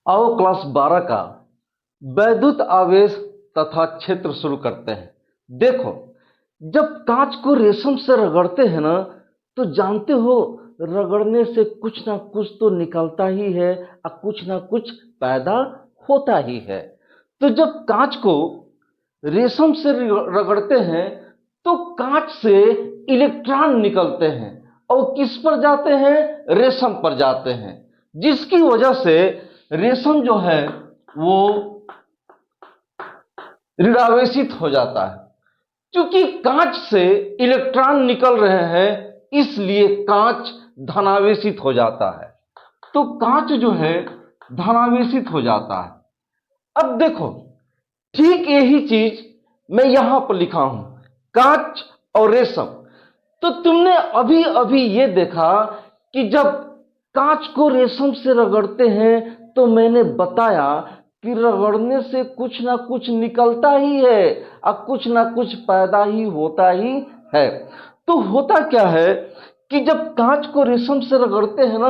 आओ क्लास 12 का वैद्युत आवेश तथा क्षेत्र शुरू करते हैं। देखो, जब कांच को रेशम से रगड़ते हैं ना, तो जानते हो रगड़ने से कुछ ना कुछ तो निकलता ही है और कुछ ना कुछ पैदा होता ही है। तो जब कांच को रेशम से रगड़ते हैं तो कांच से इलेक्ट्रॉन निकलते हैं और किस पर जाते हैं? रेशम पर जाते हैं, जिसकी वजह से रेशम जो है वो ऋणावेशित हो जाता है। क्योंकि कांच से इलेक्ट्रॉन निकल रहे हैं इसलिए कांच धनावेशित हो जाता है। तो कांच जो है धनावेशित हो जाता है। अब देखो, ठीक यही चीज मैं यहां पर लिखा हूं, कांच और रेशम। तो तुमने अभी अभी ये देखा कि जब कांच को रेशम से रगड़ते हैं तो मैंने बताया कि रगड़ने से कुछ ना कुछ निकलता ही है और कुछ ना कुछ पैदा ही होता ही है। तो होता क्या है कि जब कांच को रेशम से रगड़ते हैं ना,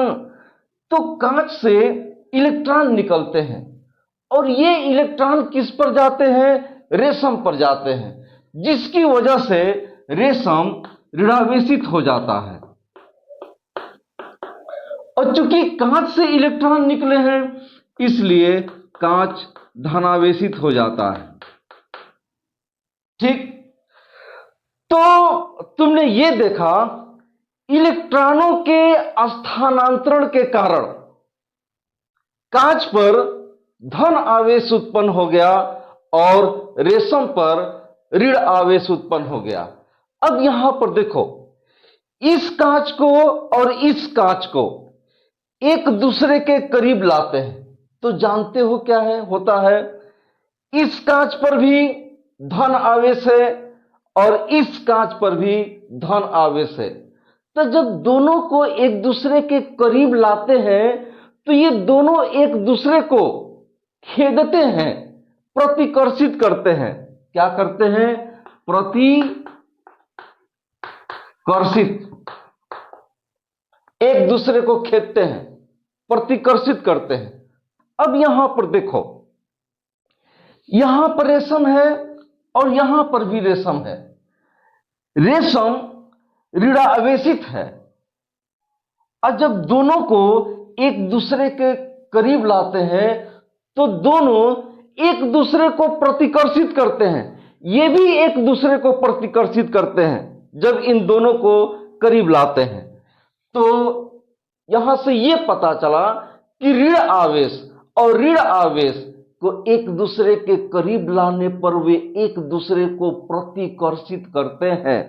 तो कांच से इलेक्ट्रॉन निकलते हैं और ये इलेक्ट्रॉन किस पर जाते हैं? रेशम पर जाते हैं, जिसकी वजह से रेशम ऋणावेशित हो जाता है। और चूंकि कांच से इलेक्ट्रॉन निकले हैं इसलिए कांच धनावेशित हो जाता है। ठीक, तो तुमने ये देखा इलेक्ट्रॉनों के स्थानांतरण के कारण कांच पर धन आवेश उत्पन्न हो गया और रेशम पर ऋण आवेश उत्पन्न हो गया। अब यहां पर देखो, इस कांच को और इस कांच को एक दूसरे के करीब लाते हैं तो जानते हो क्या है होता है? इस कांच पर भी धन आवेश है और इस कांच पर भी धन आवेश है। तो जब दोनों को एक दूसरे के करीब लाते हैं तो ये दोनों एक दूसरे को खेदते हैं, प्रतिकर्षित करते हैं। क्या करते हैं? प्रतिकर्षित। एक दूसरे को खेदते हैं, प्रतिकर्षित करते हैं। अब यहां पर देखो, यहां पर रेशम है और यहां पर भी रेशम है। रेशम ऋणावेशित है और जब दोनों को एक दूसरे के करीब लाते हैं तो दोनों एक दूसरे को प्रतिकर्षित करते हैं। ये भी एक दूसरे को प्रतिकर्षित करते हैं जब इन दोनों को करीब लाते हैं। तो यहां से यह पता चला कि ऋण आवेश और ऋण आवेश को एक दूसरे के करीब लाने पर वे एक दूसरे को प्रतिकर्षित करते हैं।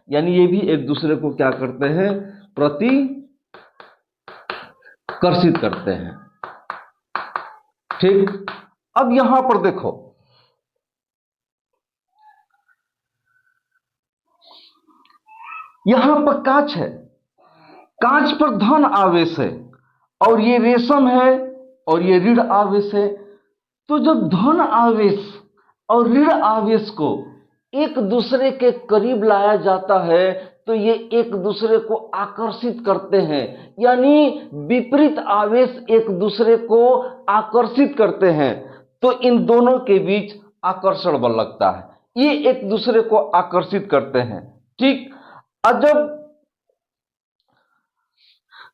यानी ये भी एक दूसरे को क्या करते हैं? प्रतिकर्षित करते हैं। ठीक, अब यहां पर देखो, यहां पर कांच है, कांच पर धन आवेश है और ये रेशम है और ये ऋण आवेश है। तो जब धन आवेश और ऋण आवेश को एक दूसरे के करीब लाया जाता है तो ये एक दूसरे को आकर्षित करते हैं। यानी विपरीत आवेश एक दूसरे को आकर्षित करते हैं तो इन दोनों के बीच आकर्षण बल लगता है, ये एक दूसरे को आकर्षित करते हैं। ठीक, और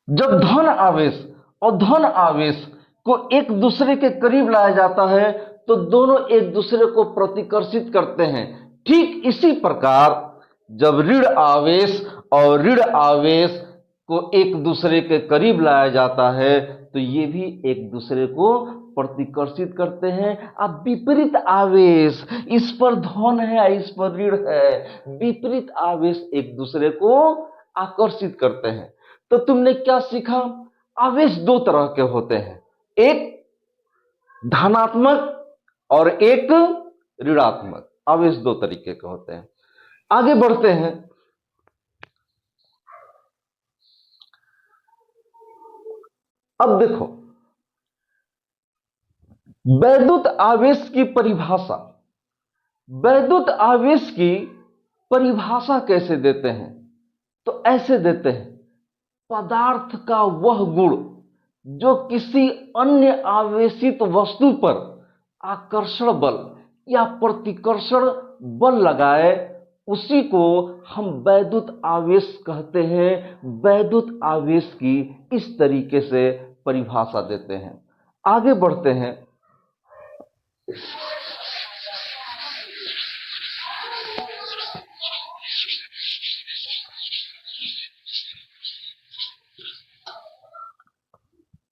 जब धन आवेश और धन आवेश को एक दूसरे के करीब लाया जाता है तो दोनों एक दूसरे को प्रतिकर्षित करते हैं। ठीक इसी प्रकार जब ऋण आवेश और ऋण आवेश को एक दूसरे के करीब लाया जाता है तो ये भी एक दूसरे को प्रतिकर्षित करते हैं। अब विपरीत आवेश, इस पर धन है इस पर ऋण है, विपरीत आवेश एक दूसरे को आकर्षित करते हैं। तो तुमने क्या सीखा? आवेश दो तरह के होते हैं, एक धनात्मक और एक ऋणात्मक। आवेश दो तरीके के होते हैं। आगे बढ़ते हैं। अब देखो, वैद्युत आवेश की परिभाषा, वैद्युत आवेश की परिभाषा कैसे देते हैं? तो ऐसे देते हैं, पदार्थ का वह गुण जो किसी अन्य आवेशित वस्तु पर आकर्षण बल या प्रतिकर्षण बल लगाए, उसी को हम वैद्युत आवेश कहते हैं। वैद्युत आवेश की इस तरीके से परिभाषा देते हैं। आगे बढ़ते हैं।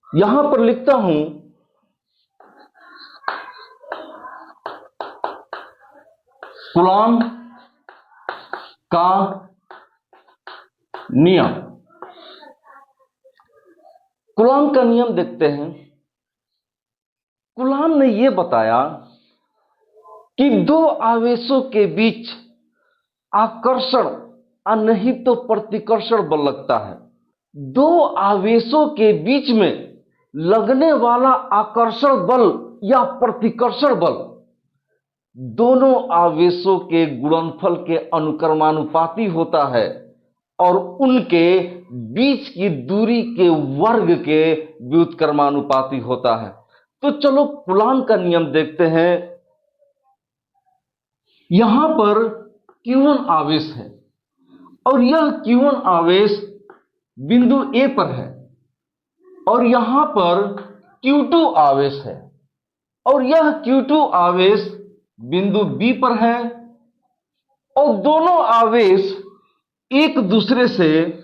यहां पर लिखता हूं कूलॉम का नियम। कूलॉम का नियम देखते हैं। कूलॉम ने यह बताया कि दो आवेशों के बीच आकर्षण और नहीं तो प्रतिकर्षण बल लगता है। दो आवेशों के बीच में लगने वाला आकर्षण बल या प्रतिकर्षण बल दोनों आवेशों के गुणनफल के अनुक्रमानुपाती होता है और उनके बीच की दूरी के वर्ग के व्युत्क्रमानुपाती होता है। तो चलो कूलॉम का नियम देखते हैं। यहां पर Q1 आवेश है और यह Q1 आवेश बिंदु A पर है और यहां पर Q2 आवेश है और यह Q2 आवेश बिंदु B पर है और दोनों आवेश एक दूसरे से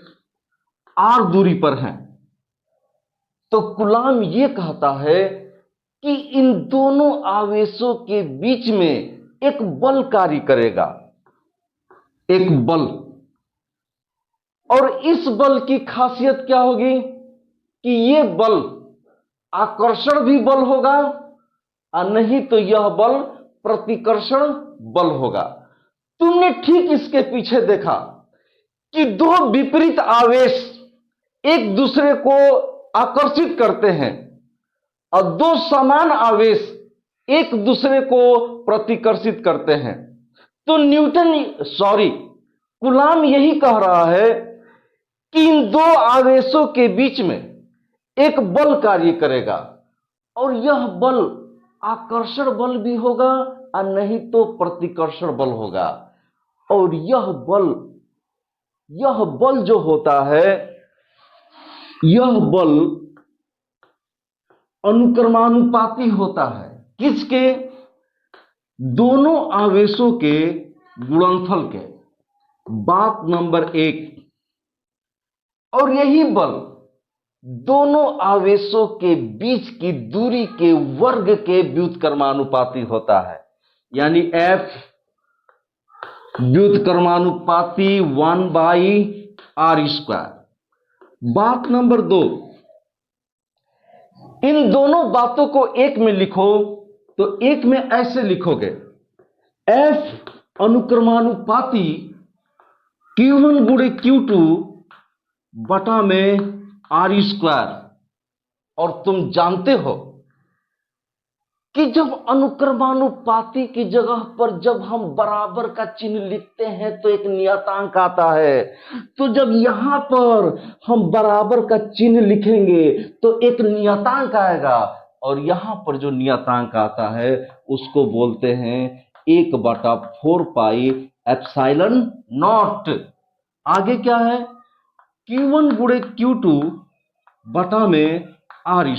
r दूरी पर हैं। तो कूलॉम यह कहता है कि इन दोनों आवेशों के बीच में एक बल कार्य करेगा, एक बल। और इस बल की खासियत क्या होगी कि यह बल आकर्षण भी बल होगा और नहीं तो यह बल प्रतिकर्षण बल होगा। तुमने ठीक इसके पीछे देखा कि दो विपरीत आवेश एक दूसरे को आकर्षित करते हैं और दो समान आवेश एक दूसरे को प्रतिकर्षित करते हैं। तो कूलॉम यही कह रहा है कि इन दो आवेशों के बीच में एक बल कार्य करेगा और यह बल आकर्षण बल भी होगा और नहीं तो प्रतिकर्षण बल होगा। और यह बल जो होता है, यह बल अनुक्रमानुपाती होता है। किसके? दोनों आवेशों के गुणनफल के। बात नंबर 1। और यही बल दोनों आवेशों के बीच की दूरी के वर्ग के व्युत्क्रमानुपाती होता है, यानी F व्युत्क्रमानुपाती 1/r²। बात नंबर 2, इन दोनों बातों को एक में लिखो तो एक में ऐसे लिखोगे, F अनुक्रमानुपाती Q1 गुणे Q2 बटा में r²। और तुम जानते हो कि जब अनुक्रमानुपाती की जगह पर जब हम बराबर का चिन्ह लिखते हैं तो एक नियतांक आता है। तो जब यहां पर हम बराबर का चिन्ह लिखेंगे तो एक नियतांक आएगा और यहां पर जो नियतांक आता है उसको बोलते हैं 1/4πε0। आगे क्या है? Q1 गुणे Q2 बटा में r²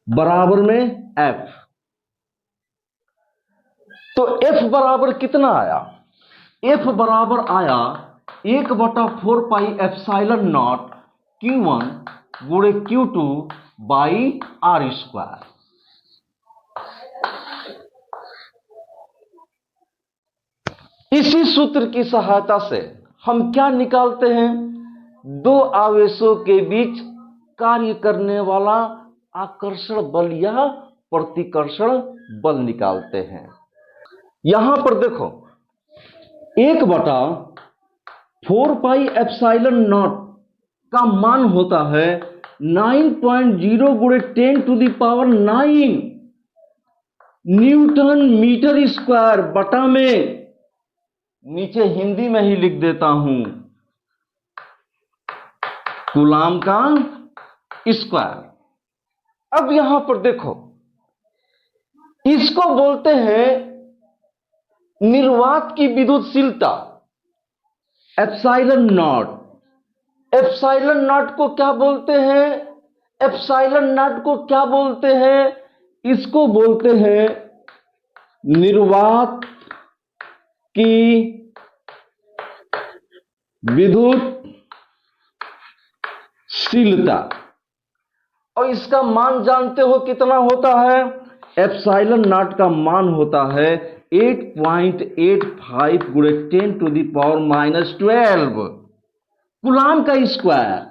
बराबर में F। तो F बराबर कितना आया? F बराबर आया 1/4πε0 Q1 गुणे Q2 बाई r²। इसी सूत्र की सहायता से हम क्या निकालते हैं? दो आवेशों के बीच कार्य करने वाला आकर्षण बल या प्रतिकर्षण बल निकालते हैं। यहां पर देखो 1/4πε0 का मान होता है 9.0 गुणे 10⁹ न्यूटन मीटर स्क्वायर बटा में, नीचे हिंदी में ही लिख देता हूं, कूलॉम का स्क्वायर। अब यहां पर देखो, इसको बोलते हैं निर्वात की विद्युतशीलता एप्सिलॉन नॉट। एप्सिलॉन नॉट को क्या बोलते हैं? एप्सिलॉन नॉट को क्या बोलते हैं? इसको बोलते हैं निर्वात की विद्युतशीलता। और इसका मान जानते हो कितना होता है? एप्सिलॉन नॉट का मान होता है 8.85 गुणे 10⁻⁻12 कूलाम का स्क्वायर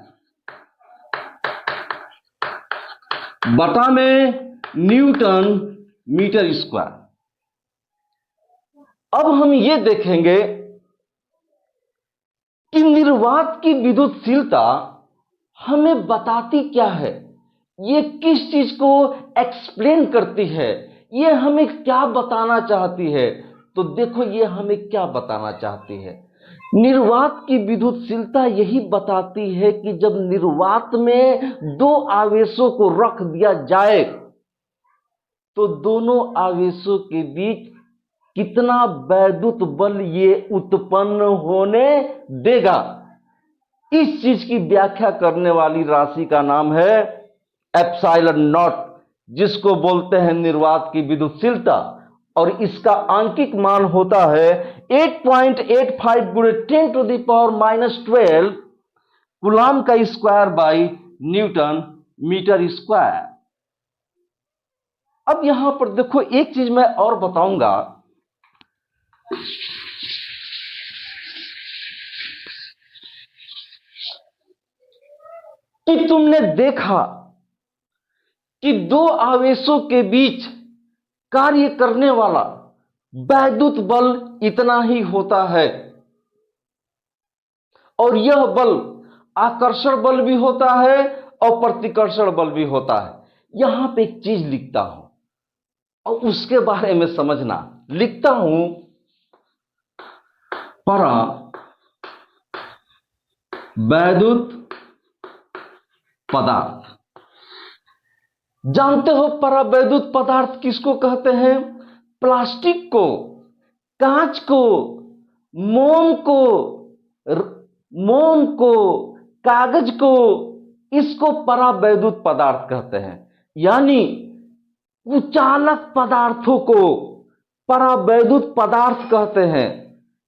बटा में न्यूटन मीटर स्क्वायर। अब हम ये देखेंगे कि निर्वात की विद्युतशीलता हमें बताती क्या है, ये किस चीज को एक्सप्लेन करती है, ये हमें क्या बताना चाहती है। तो देखो ये हमें क्या बताना चाहती है। निर्वात की विद्युतशीलता यही बताती है कि जब निर्वात में दो आवेशों को रख दिया जाए तो दोनों आवेशों के बीच कितना वैद्युत बल ये उत्पन्न होने देगा। इस चीज की व्याख्या करने वाली राशि का नाम है एप्सिलॉन नॉट, जिसको बोलते हैं निर्वात की विद्युतशीलता। और इसका आंकिक मान होता है 8.85 गुणे 10⁻⁻12 कूलाम का square by newton metre square. अब यहां पर देखो एक चीज मैं और बताऊंगा कि तुमने देखा कि दो आवेशों के बीच कार्य करने वाला वैद्युत बल इतना ही होता है, और यह बल आकर्षण बल भी होता है और प्रतिकर्षण बल भी होता है। यहां पे एक चीज लिखता हूं और उसके बारे में समझना। लिखता हूं परा वैद्युत पदार्थ। जानते हो परावैद्युत पदार्थ किसको कहते हैं? प्लास्टिक को, कांच को, मोम को, कागज को, इसको परावैद्युत पदार्थ कहते हैं। यानी कुचालक पदार्थों को परावैद्युत पदार्थ कहते हैं।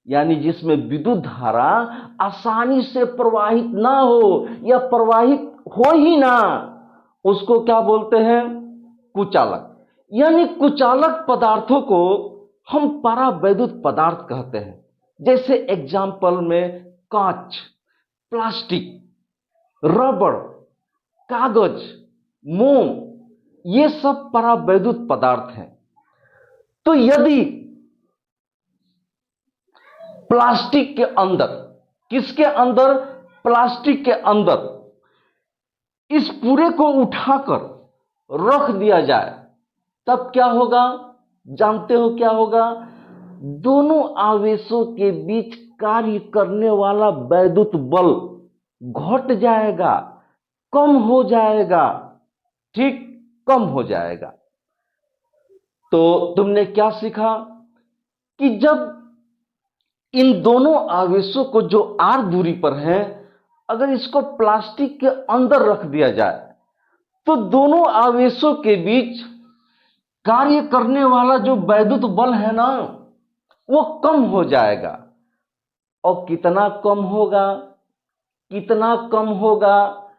यानी जिसमें विद्युत धारा आसानी से प्रवाहित ना हो या प्रवाहित हो ही ना, उसको क्या बोलते हैं? कुचालक। यानी कुचालक पदार्थों को हम परावैद्युत पदार्थ कहते हैं। जैसे एग्जाम्पल में कांच, प्लास्टिक, रबड़, कागज, मोम, ये सब परावैद्युत पदार्थ हैं। तो यदि प्लास्टिक के अंदर, किसके अंदर? प्लास्टिक के अंदर इस पूरे को उठाकर रख दिया जाए तब क्या होगा? जानते हो क्या होगा? दोनों आवेशों के बीच कार्य करने वाला वैद्युत बल घट जाएगा, कम हो जाएगा। ठीक, कम हो जाएगा। तो तुमने क्या सीखा कि जब इन दोनों आवेशों को जो r दूरी पर है, अगर इसको प्लास्टिक के अंदर रख दिया जाए तो दोनों आवेशों के बीच कार्य करने वाला जो वैद्युत बल है ना, वो कम हो जाएगा। और कितना कम होगा? कितना कम होगा?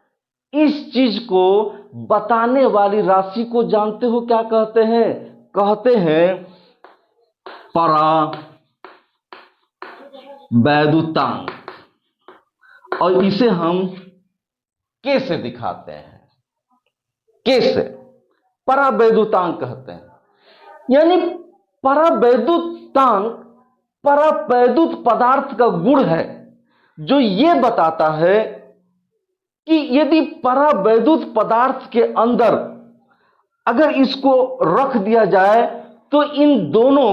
इस चीज को बताने वाली राशि को जानते हो क्या कहते हैं? कहते हैं परावैद्युतांक। और इसे हम के से दिखाते हैं। के से परावैद्युतांक कहते हैं। यानी परावैद्युतांक परावैद्युत पदार्थ का गुण है, जो ये बताता है कि यदि परावैद्युत पदार्थ के अंदर अगर इसको रख दिया जाए तो इन दोनों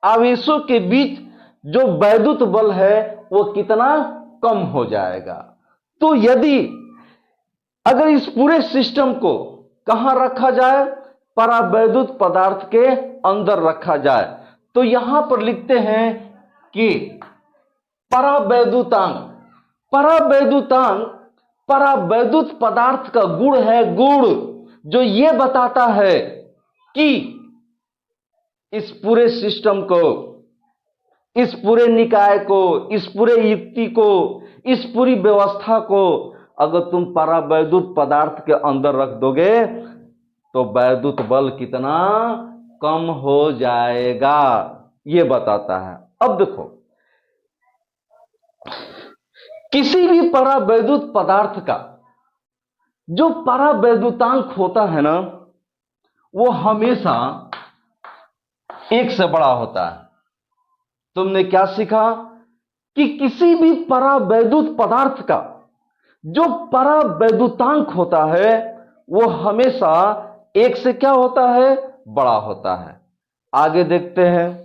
आवेशों के बीच जो वैद्युत बल है वो कितना कम हो जाएगा। तो यदि अगर इस पूरे सिस्टम को कहां रखा जाए, परावैद्युत पदार्थ के अंदर रखा जाए, तो यहां पर लिखते हैं कि परावैद्युतांक, परावैद्युतांक परावैद्युत पदार्थ का गुण है, गुण जो यह बताता है कि इस पूरे सिस्टम को, इस पूरे निकाय को, इस पूरे युक्ति को, इस पूरी व्यवस्था को अगर तुम परावैद्युत पदार्थ के अंदर रख दोगे तो वैद्युत बल कितना कम हो जाएगा, यह बताता है। अब देखो, किसी भी परावैद्युत पदार्थ का जो परावैद्युतांक होता है ना, वो हमेशा एक से बड़ा होता है। तुमने क्या सीखा कि किसी भी परावैद्युत पदार्थ का जो परावैद्युतांक होता है वो हमेशा एक से क्या होता है, बड़ा होता है। आगे देखते हैं।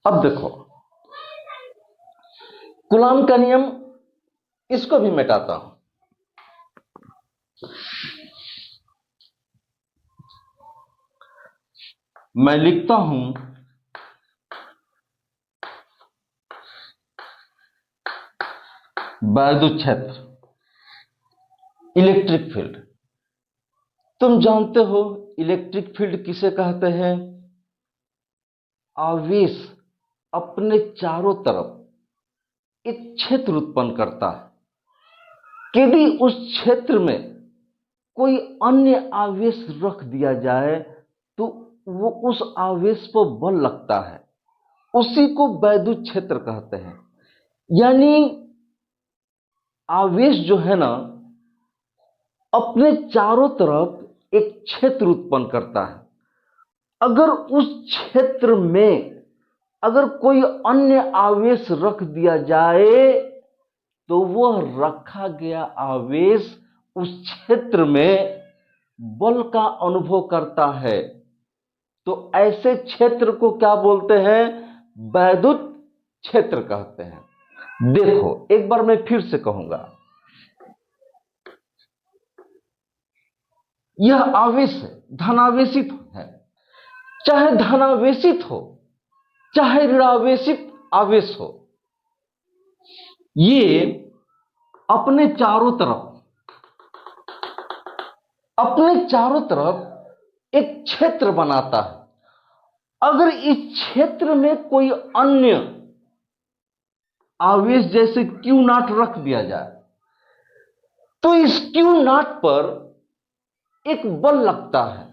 अब देखो, कूलॉम का नियम, इसको भी मिटाता हूं। मैं लिखता हूं वैद्युत क्षेत्र, इलेक्ट्रिक फील्ड। तुम जानते हो इलेक्ट्रिक फील्ड किसे कहते हैं? आवेश अपने चारों तरफ एक क्षेत्र उत्पन्न करता है। यदि उस क्षेत्र में कोई अन्य आवेश रख दिया जाए तो वो उस आवेश पर बल लगता है, उसी को वैद्युत क्षेत्र कहते हैं। यानी आवेश जो है ना, अपने चारों तरफ एक क्षेत्र उत्पन्न करता है। अगर उस क्षेत्र में अगर कोई अन्य आवेश रख दिया जाए तो वह रखा गया आवेश उस क्षेत्र में बल का अनुभव करता है। तो ऐसे क्षेत्र को क्या बोलते हैं? वैद्युत क्षेत्र कहते हैं। देखो, एक बार मैं फिर से कहूंगा, यह आवेश है, धनावेशित है। चाहे धनावेशित हो चाहे ऋणावेशित आवेश हो, ये अपने चारों तरफ एक क्षेत्र बनाता है। अगर इस क्षेत्र में कोई अन्य आवेश जैसे क्यू नॉट रख दिया जाए तो इस क्यू नॉट पर एक बल लगता है,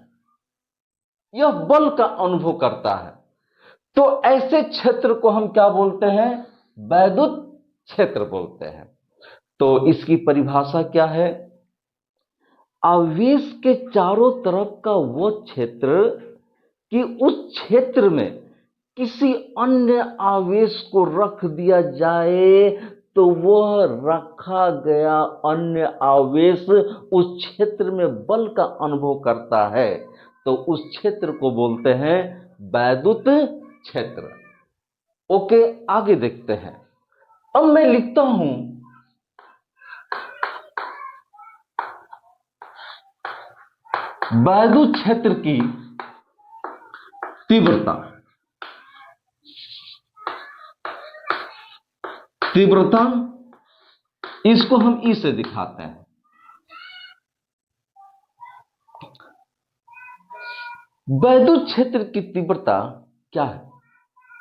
यह बल का अनुभव करता है। तो ऐसे क्षेत्र को हम क्या बोलते हैं? वैद्युत क्षेत्र बोलते हैं। तो इसकी परिभाषा क्या है? आवेश के चारों तरफ का वह क्षेत्र कि उस क्षेत्र में किसी अन्य आवेश को रख दिया जाए तो वह रखा गया अन्य आवेश उस क्षेत्र में बल का अनुभव करता है। तो उस क्षेत्र को बोलते हैं वैद्युत क्षेत्र। ओके, आगे देखते हैं। अब मैं लिखता हूं वैद्युत क्षेत्र की तीव्रता। तीव्रता इसको हम ई से दिखाते हैं। वैद्युत क्षेत्र की तीव्रता क्या है?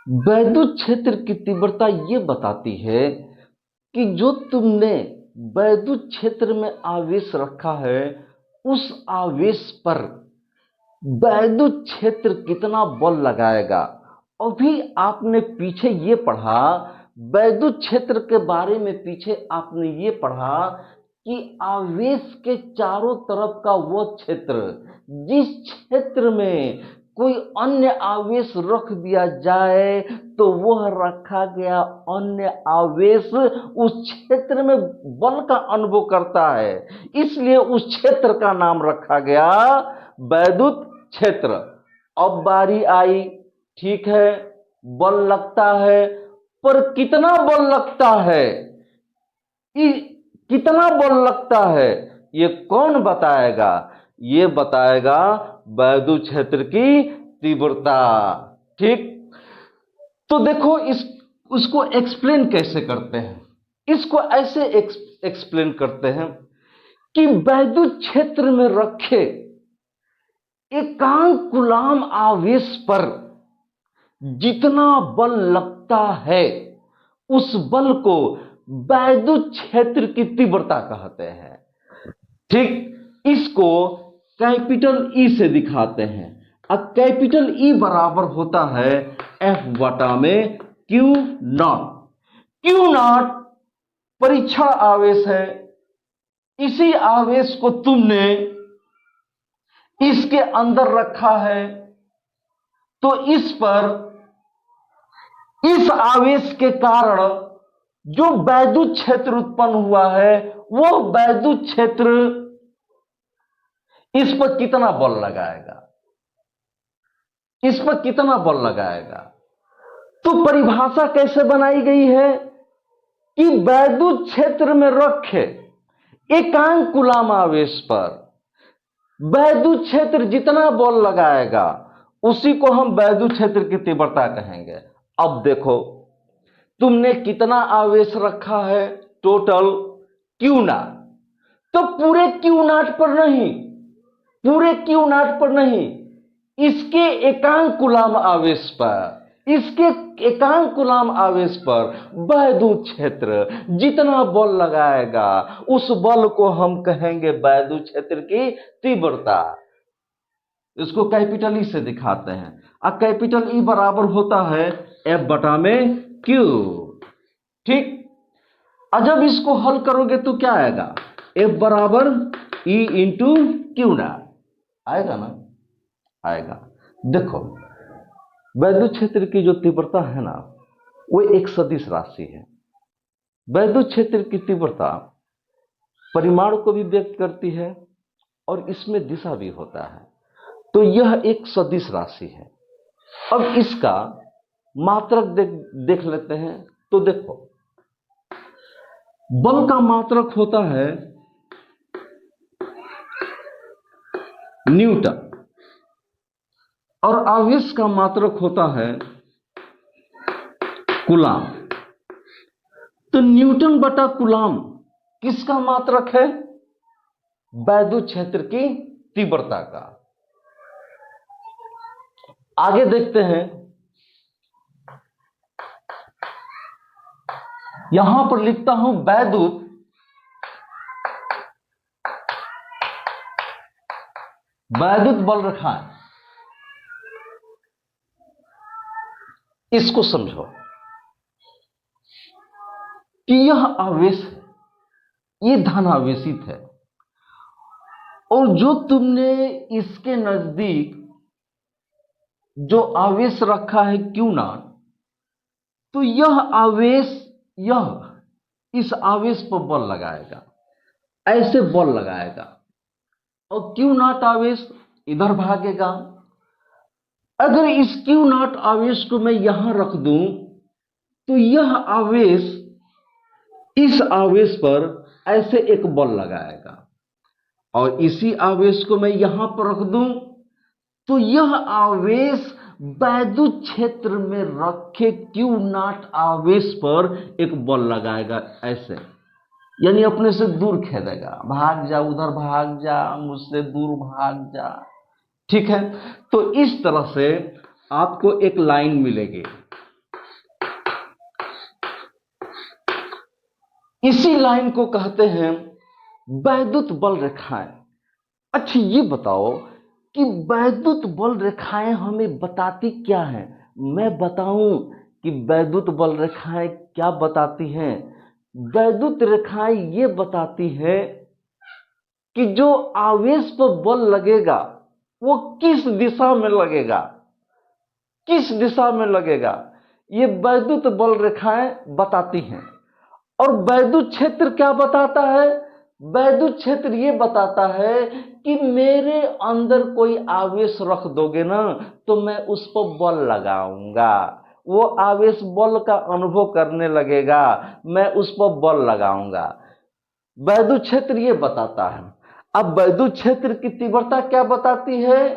वैद्युत क्षेत्र की तीव्रता यह बताती है कि जो तुमने वैद्युत क्षेत्र में आवेश रखा है उस आवेश पर वैद्युत क्षेत्र कितना बल लगाएगा। अभी आपने पीछे ये पढ़ा, वैद्युत क्षेत्र के बारे में पीछे आपने ये पढ़ा कि आवेश के चारों तरफ का वो क्षेत्र जिस क्षेत्र में कोई अन्य आवेश रख दिया जाए तो वह रखा गया अन्य आवेश उस क्षेत्र में बल का अनुभव करता है, इसलिए उस क्षेत्र का नाम रखा गया वैद्युत क्षेत्र। अब बारी आई, ठीक है, बल लगता है, पर कितना बल लगता है, कितना बल लगता है, ये कौन बताएगा? ये बताएगा वैद्युत क्षेत्र की तीव्रता। ठीक, तो देखो उसको एक्सप्लेन कैसे करते हैं। इसको ऐसे एक्सप्लेन करते हैं कि वैद्युत क्षेत्र में रखे एकांक कूलाम आवेश पर जितना बल लगता है उस बल को वैद्युत क्षेत्र की तीव्रता कहते हैं। ठीक, इसको कैपिटल ई से दिखाते हैं। अब कैपिटल ई बराबर होता है एफ बटा में क्यू नॉट। क्यू नॉट परीक्षण आवेश है, इसी आवेश को तुमने इसके अंदर रखा है, तो इस पर इस आवेश के कारण जो वैद्युत क्षेत्र उत्पन्न हुआ है वो वैद्युत क्षेत्र इस पर कितना बल लगाएगा, इस पर कितना बल लगाएगा। तो परिभाषा कैसे बनाई गई है कि वैद्युत क्षेत्र में रखे एकांक कूलाम आवेश पर वैद्युत क्षेत्र जितना बल लगाएगा उसी को हम वैद्युत क्षेत्र की तीव्रता कहेंगे। अब देखो तुमने कितना आवेश रखा है, टोटल क्यू नॉट, तो पूरे क्यू नॉट पर नहीं, पूरे क्यू नॉट पर नहीं, इसके एकांक कूलाम आवेश पर, इसके एकांक कूलाम आवेश पर वैद्युत क्षेत्र जितना बल लगाएगा उस बल को हम कहेंगे वैद्युत क्षेत्र की तीव्रता। इसको कैपिटल ई से दिखाते हैं। अब कैपिटल ई बराबर होता है एफ बटा में क्यू। ठीक, और जब इसको हल करोगे तो क्या आएगा, एफ बराबर ई इंटू क्यू नॉट आएगा ना, आएगा। देखो वैद्युत क्षेत्र की जो तीव्रता है ना वो एक सदिश राशि है। वैद्युत क्षेत्र की तीव्रता परिमाण को भी व्यक्त करती है और इसमें दिशा भी होता है, तो यह एक सदिश राशि है। अब इसका मात्रक देख लेते हैं। तो देखो बल का मात्रक होता है न्यूटन और आवेश का मात्रक होता है कूलाम। तो न्यूटन बटा कूलाम किसका मात्रक है, वैद्युत क्षेत्र की तीव्रता का। आगे देखते हैं, यहां पर लिखता हूं वैद्युत बल रेखाएं। इसको समझो कि यह आवेश है, ये धनावेशित है, और जो तुमने इसके नजदीक जो आवेश रखा है क्यू नॉट, तो यह आवेश इस आवेश पर बल लगाएगा, ऐसे बल लगाएगा, और क्यू नॉट आवेश इधर भागेगा। अगर इस क्यू नॉट आवेश को मैं यहां रख दूं तो यह आवेश इस आवेश पर ऐसे एक बल लगाएगा, और इसी आवेश को मैं यहां पर रख दूं तो यह आवेश वैद्युत क्षेत्र में रखे क्यू नॉट आवेश पर एक बल लगाएगा, ऐसे, यानी अपने से दूर खेदेगा, भाग जा, उधर भाग जा, मुझसे दूर भाग जा। ठीक है, तो इस तरह से आपको एक लाइन मिलेगी। इसी लाइन को कहते हैं वैद्युत बल रेखाएं। अच्छा ये बताओ कि वैद्युत बल रेखाएं हमें बताती क्या है? मैं बताऊं कि वैद्युत बल रेखाएं क्या बताती हैं? वैद्युत रेखाएं ये बताती है कि जो आवेश पर बल लगेगा वो किस दिशा में लगेगा, किस दिशा में लगेगा, ये वैद्युत बल रेखाएं बताती हैं। और वैद्युत क्षेत्र क्या बताता है? वैद्युत क्षेत्र ये बताता है कि मेरे अंदर कोई आवेश रख दोगे ना तो मैं उस पर बल लगाऊंगा, वो आवेश बल का अनुभव करने लगेगा, मैं उस पर बल लगाऊंगा। वैद्युत क्षेत्र ये बताता है। अब वैद्युत क्षेत्र की तीव्रता क्या बताती है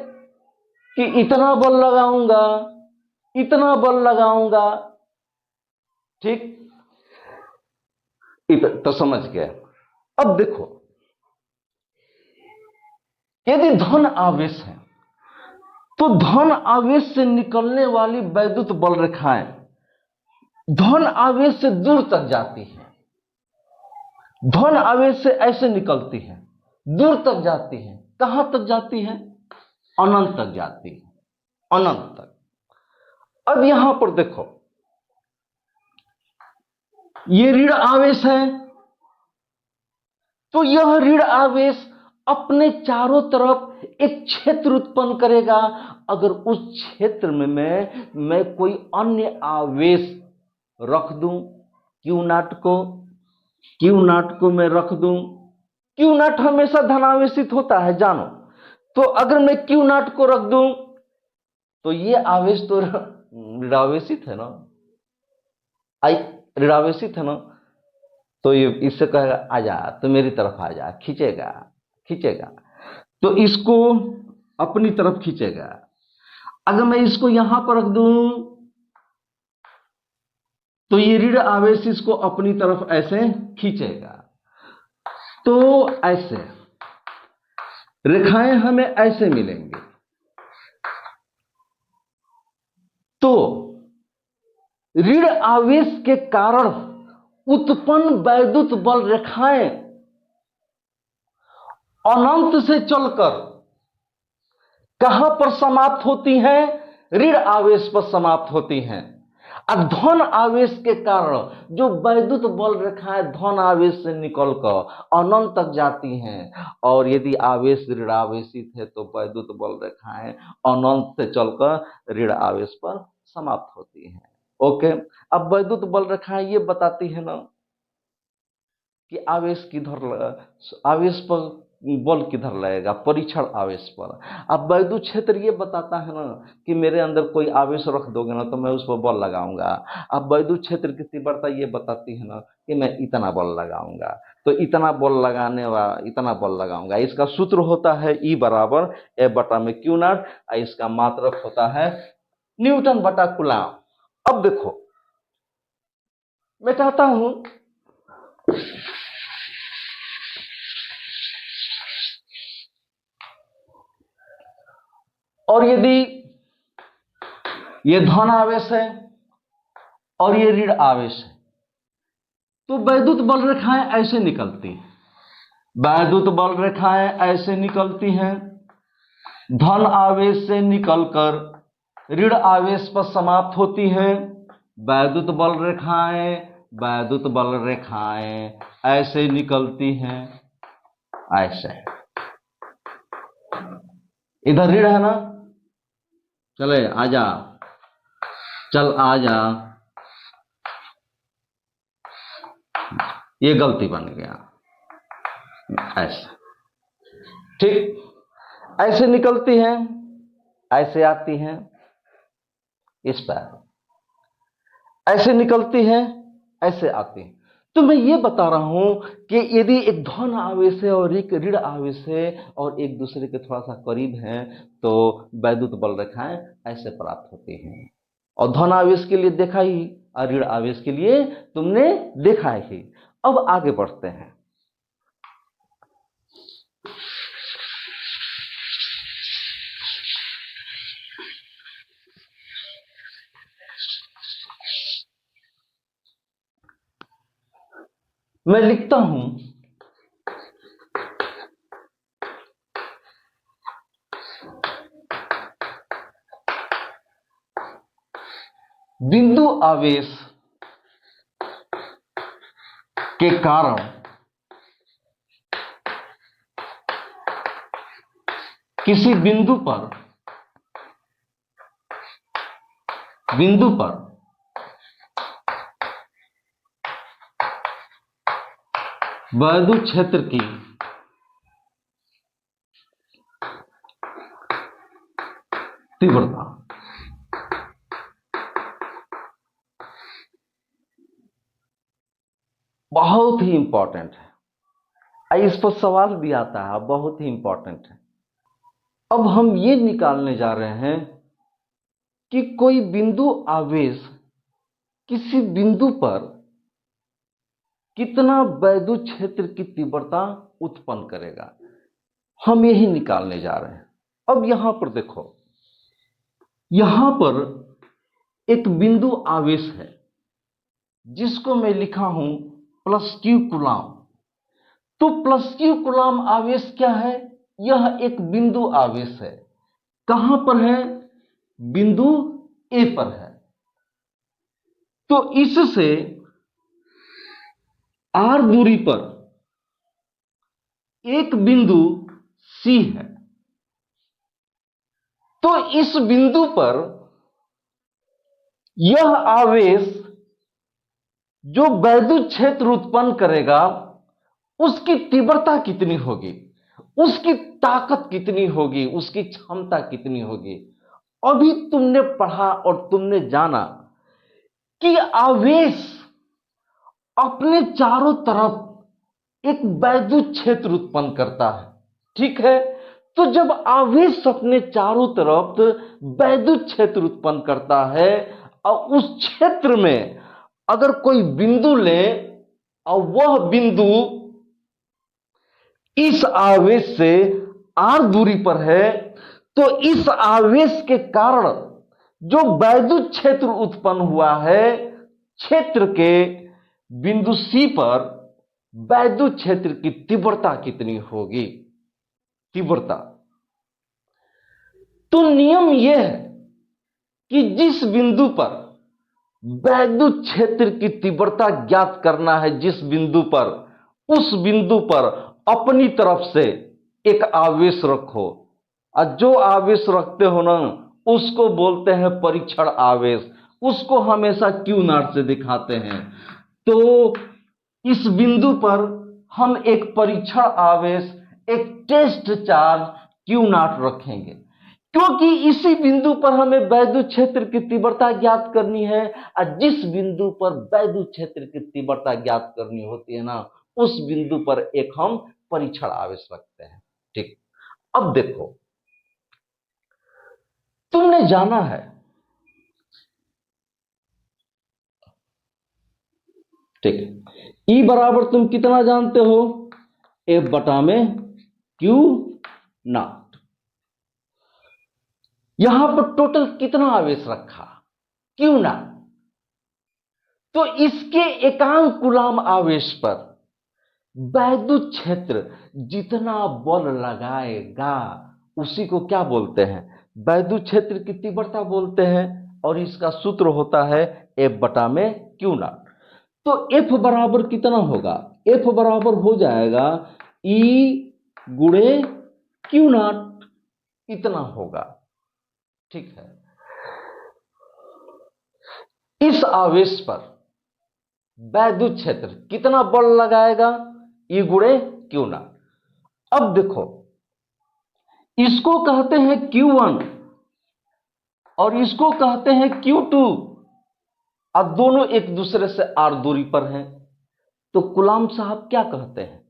कि इतना बल लगाऊंगा, इतना बल लगाऊंगा, ठीक, तो समझ गए। अब देखो, यदि धन आवेश है तो धन आवेश से निकलने वाली वैद्युत बल रेखाएं धन आवेश से दूर तक जाती है, धन आवेश से ऐसे निकलती है, दूर तक जाती है। कहां तक जाती है? अनंत तक जाती है, अनंत तक। अब यहां पर देखो, ये ऋण आवेश है, तो यह ऋण आवेश अपने चारों तरफ एक क्षेत्र उत्पन्न करेगा। अगर उस क्षेत्र में मैं कोई अन्य आवेश रख दूं, क्यू नॉट को मैं रख दूं, क्यू नॉट हमेशा धनावेशित होता है, जानो। तो अगर मैं क्यू नॉट को रख दूं तो ये आवेश तो ऋणावेशित है ना, ऋणावेशित है ना, तो ये इससे कहेगा आजा, तो मेरी तरफ आ जा, खींचेगा, खींचेगा, तो इसको अपनी तरफ खींचेगा। अगर मैं इसको यहां पर रख दूं तो ये ऋण आवेश इसको अपनी तरफ ऐसे खींचेगा। तो ऐसे रेखाएं हमें ऐसे मिलेंगी। तो ऋण आवेश के कारण उत्पन्न वैद्युत बल रेखाएं अनंत से चलकर कहां पर समाप्त होती हैं? ऋण आवेश पर समाप्त होती हैं। अब धन आवेश के कारण जो वैद्युत बल रेखाएं धन आवेश से निकलकर अनंत तक जाती हैं, और यदि आवेश ऋणावेशित है तो वैद्युत बल रेखाएं अनंत से चलकर ऋण आवेश पर समाप्त होती हैं। ओके, अब वैद्युत बल रेखाएं ये बताती है ना कि आवेश पर बल किधर लगेगा, परीक्षण आवेश पर। अब वैद्युत क्षेत्र ये बताता है ना कि मेरे अंदर कोई आवेश रख दोगे ना तो मैं उस पर बल लगाऊंगा। अब वैद्युत क्षेत्र की तीव्रता ये बताती है ना कि मैं इतना बल लगाऊंगा, तो इतना बल लगाऊंगा। इसका सूत्र होता है E बराबर F बटा में क्यू नॉट, इसका मात्रक होता है न्यूटन बटा कूलाम। अब देखो, मैं चाहता हूं और यदि ये धन आवेश है और ये ऋण आवेश है तो वैद्युत बल रेखाएं ऐसे निकलती हैं, वैद्युत बल रेखाएं ऐसे निकलती हैं, धन आवेश से निकलकर ऋण आवेश पर समाप्त होती हैं। वैद्युत बल रेखाएं ऐसे निकलती हैं, ऐसे। इधर ऋण है ना, चले आजा, चल आजा, ये गलती बन गया, ऐसे, ठीक। ऐसे निकलती हैं, ऐसे आती हैं, इस पर ऐसे निकलती हैं, ऐसे आती हैं। तो मैं ये बता रहा हूं कि यदि एक धन आवेश है और एक ऋण आवेश है और एक दूसरे के थोड़ा सा करीब हैं तो वैद्युत बल रेखाएं ऐसे प्राप्त होती हैं। और धन आवेश के लिए देखा ही और ऋण आवेश के लिए तुमने देखा ही। अब आगे बढ़ते हैं। मैं लिखता हूं बिंदु आवेश के कारण किसी बिंदु पर वैद्युत क्षेत्र की तीव्रता बहुत ही इंपॉर्टेंट है। इस पर सवाल भी आता है, बहुत ही इंपॉर्टेंट है। अब हम ये निकालने जा रहे हैं कि कोई बिंदु आवेश किसी बिंदु पर कितना वैद्युत क्षेत्र की तीव्रता उत्पन्न करेगा, हम यही निकालने जा रहे हैं। अब यहां पर देखो, यहां पर एक बिंदु आवेश है जिसको मैं लिखा हूं +q कूलाम। तो +q कूलाम आवेश क्या है? यह एक बिंदु आवेश है। कहां पर है? बिंदु ए पर है। तो इससे r दूरी पर एक बिंदु C है। तो इस बिंदु पर यह आवेश जो वैद्युत क्षेत्र उत्पन्न करेगा उसकी तीव्रता कितनी होगी, उसकी ताकत कितनी होगी, उसकी क्षमता कितनी होगी। अभी तुमने पढ़ा और तुमने जाना कि आवेश अपने चारों तरफ एक वैद्युत क्षेत्र उत्पन्न करता है, ठीक है। तो जब आवेश अपने चारों तरफ वैद्युत क्षेत्र उत्पन्न करता है और उस क्षेत्र में अगर कोई बिंदु ले और वह बिंदु इस आवेश से r दूरी पर है, तो इस आवेश के कारण जो वैद्युत क्षेत्र उत्पन्न हुआ है, क्षेत्र के बिंदु C पर वैद्युत क्षेत्र की तीव्रता कितनी होगी? तीव्रता। तो नियम यह है कि जिस बिंदु पर वैद्युत क्षेत्र की तीव्रता ज्ञात करना है, जिस बिंदु पर, उस बिंदु पर अपनी तरफ से एक आवेश रखो। और जो आवेश रखते हो ना, उसको बोलते हैं परीक्षण आवेश। उसको हमेशा Q0 से दिखाते हैं। तो इस बिंदु पर हम एक परीक्षण आवेश, एक टेस्ट चार्ज Q0 रखेंगे, क्योंकि इसी बिंदु पर हमें वैद्युत क्षेत्र की तीव्रता ज्ञात करनी है। और जिस बिंदु पर वैद्युत क्षेत्र की तीव्रता ज्ञात करनी होती है ना, उस बिंदु पर एक हम परीक्षण आवेश रखते हैं, ठीक। अब देखो, तुमने जाना है, ठीक, E बराबर तुम कितना जानते हो? F बटा में Q0। यहां पर टोटल कितना आवेश रखा? Q0। तो इसके एकांक कूलाम आवेश पर वैद्युत क्षेत्र जितना बल लगाएगा उसी को क्या बोलते हैं? वैद्युत क्षेत्र की तीव्रता बोलते हैं। और इसका सूत्र होता है F बटा में Q0। तो F बराबर कितना होगा? F बराबर हो जाएगा E गुणे Q0, इतना होगा, ठीक है। इस आवेश पर वैद्युत क्षेत्र कितना बल लगाएगा? E गुणे Q0। अब देखो, इसको कहते हैं Q1 और इसको कहते हैं Q2। अब दोनों एक दूसरे से r दूरी पर हैं। तो कूलाम साहब क्या कहते हैं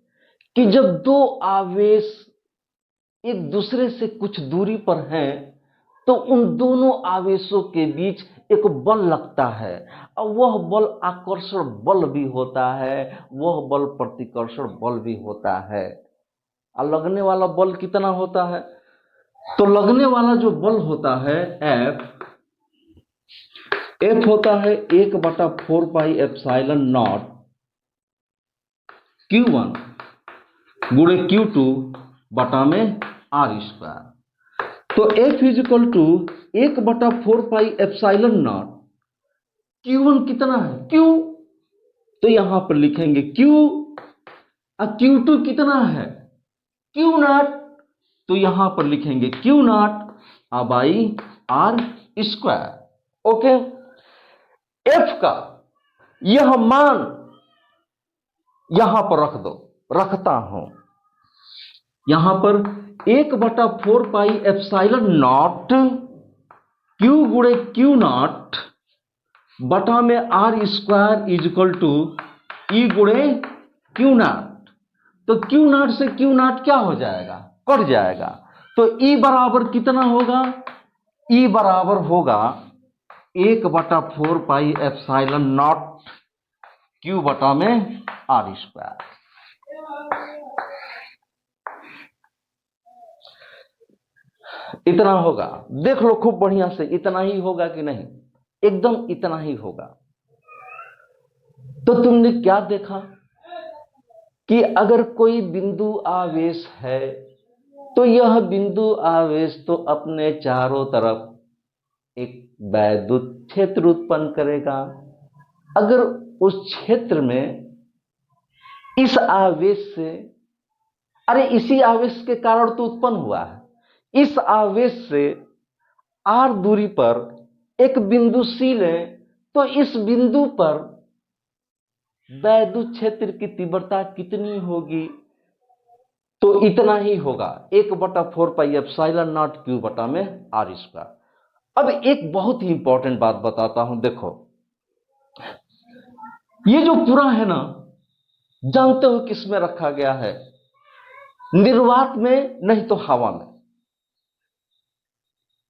कि जब दो आवेश एक दूसरे से कुछ दूरी पर हैं, तो उन दोनों आवेशों के बीच एक बल लगता है। और वह बल आकर्षण बल भी होता है, वह बल प्रतिकर्षण बल भी होता है। और लगने वाला बल कितना होता है? तो लगने वाला जो बल होता है F होता है 1/4 पाई एप्सिलॉन नॉट Q1 गुणे Q2 बटा में r²। तो F is equal to 1/4 pi epsilon nought. Q1 कितना है? Q। तो यहां पर लिखेंगे Q। और Q2 कितना है? Q0। तो यहां पर लिखेंगे Q nought by R square. Okay, F का यह मान यहां पर रख दो, रखता हूं यहां पर 1/4 पाई एप्सिलॉन नॉट क्यू गुणे क्यू नॉट बटा में R square is equal to E गुणे क्यू नॉट। तो क्यू नॉट से क्यू नॉट क्या हो जाएगा, कट जाएगा। तो ई बराबर कितना होगा, ई बराबर होगा 1/4 पाई एप्सिलॉन नॉट क्यू बटा में आर स्क्वायर। इतना होगा, देख लो खूब बढ़िया से, इतना ही होगा कि नहीं, एकदम इतना ही होगा। तो तुमने क्या देखा कि अगर कोई बिंदु आवेश है तो यह बिंदु आवेश तो अपने चारों तरफ एक वैद्युत क्षेत्र उत्पन्न करेगा। अगर उस क्षेत्र में इस आवेश से, अरे इसी आवेश के कारण तो उत्पन्न हुआ है, इस आवेश से r दूरी पर एक बिंदु C लें तो इस बिंदु पर वैद्युत क्षेत्र की तीव्रता कितनी होगी, तो इतना ही होगा 1/4 पाई एप्सिलॉन नॉट क्यू बटा में आर स्क्वायर। अब एक बहुत ही इंपॉर्टेंट बात बताता हूं, देखो ये जो पूरा है ना, जानते हो किस में रखा गया है, निर्वात में, नहीं तो हवा में।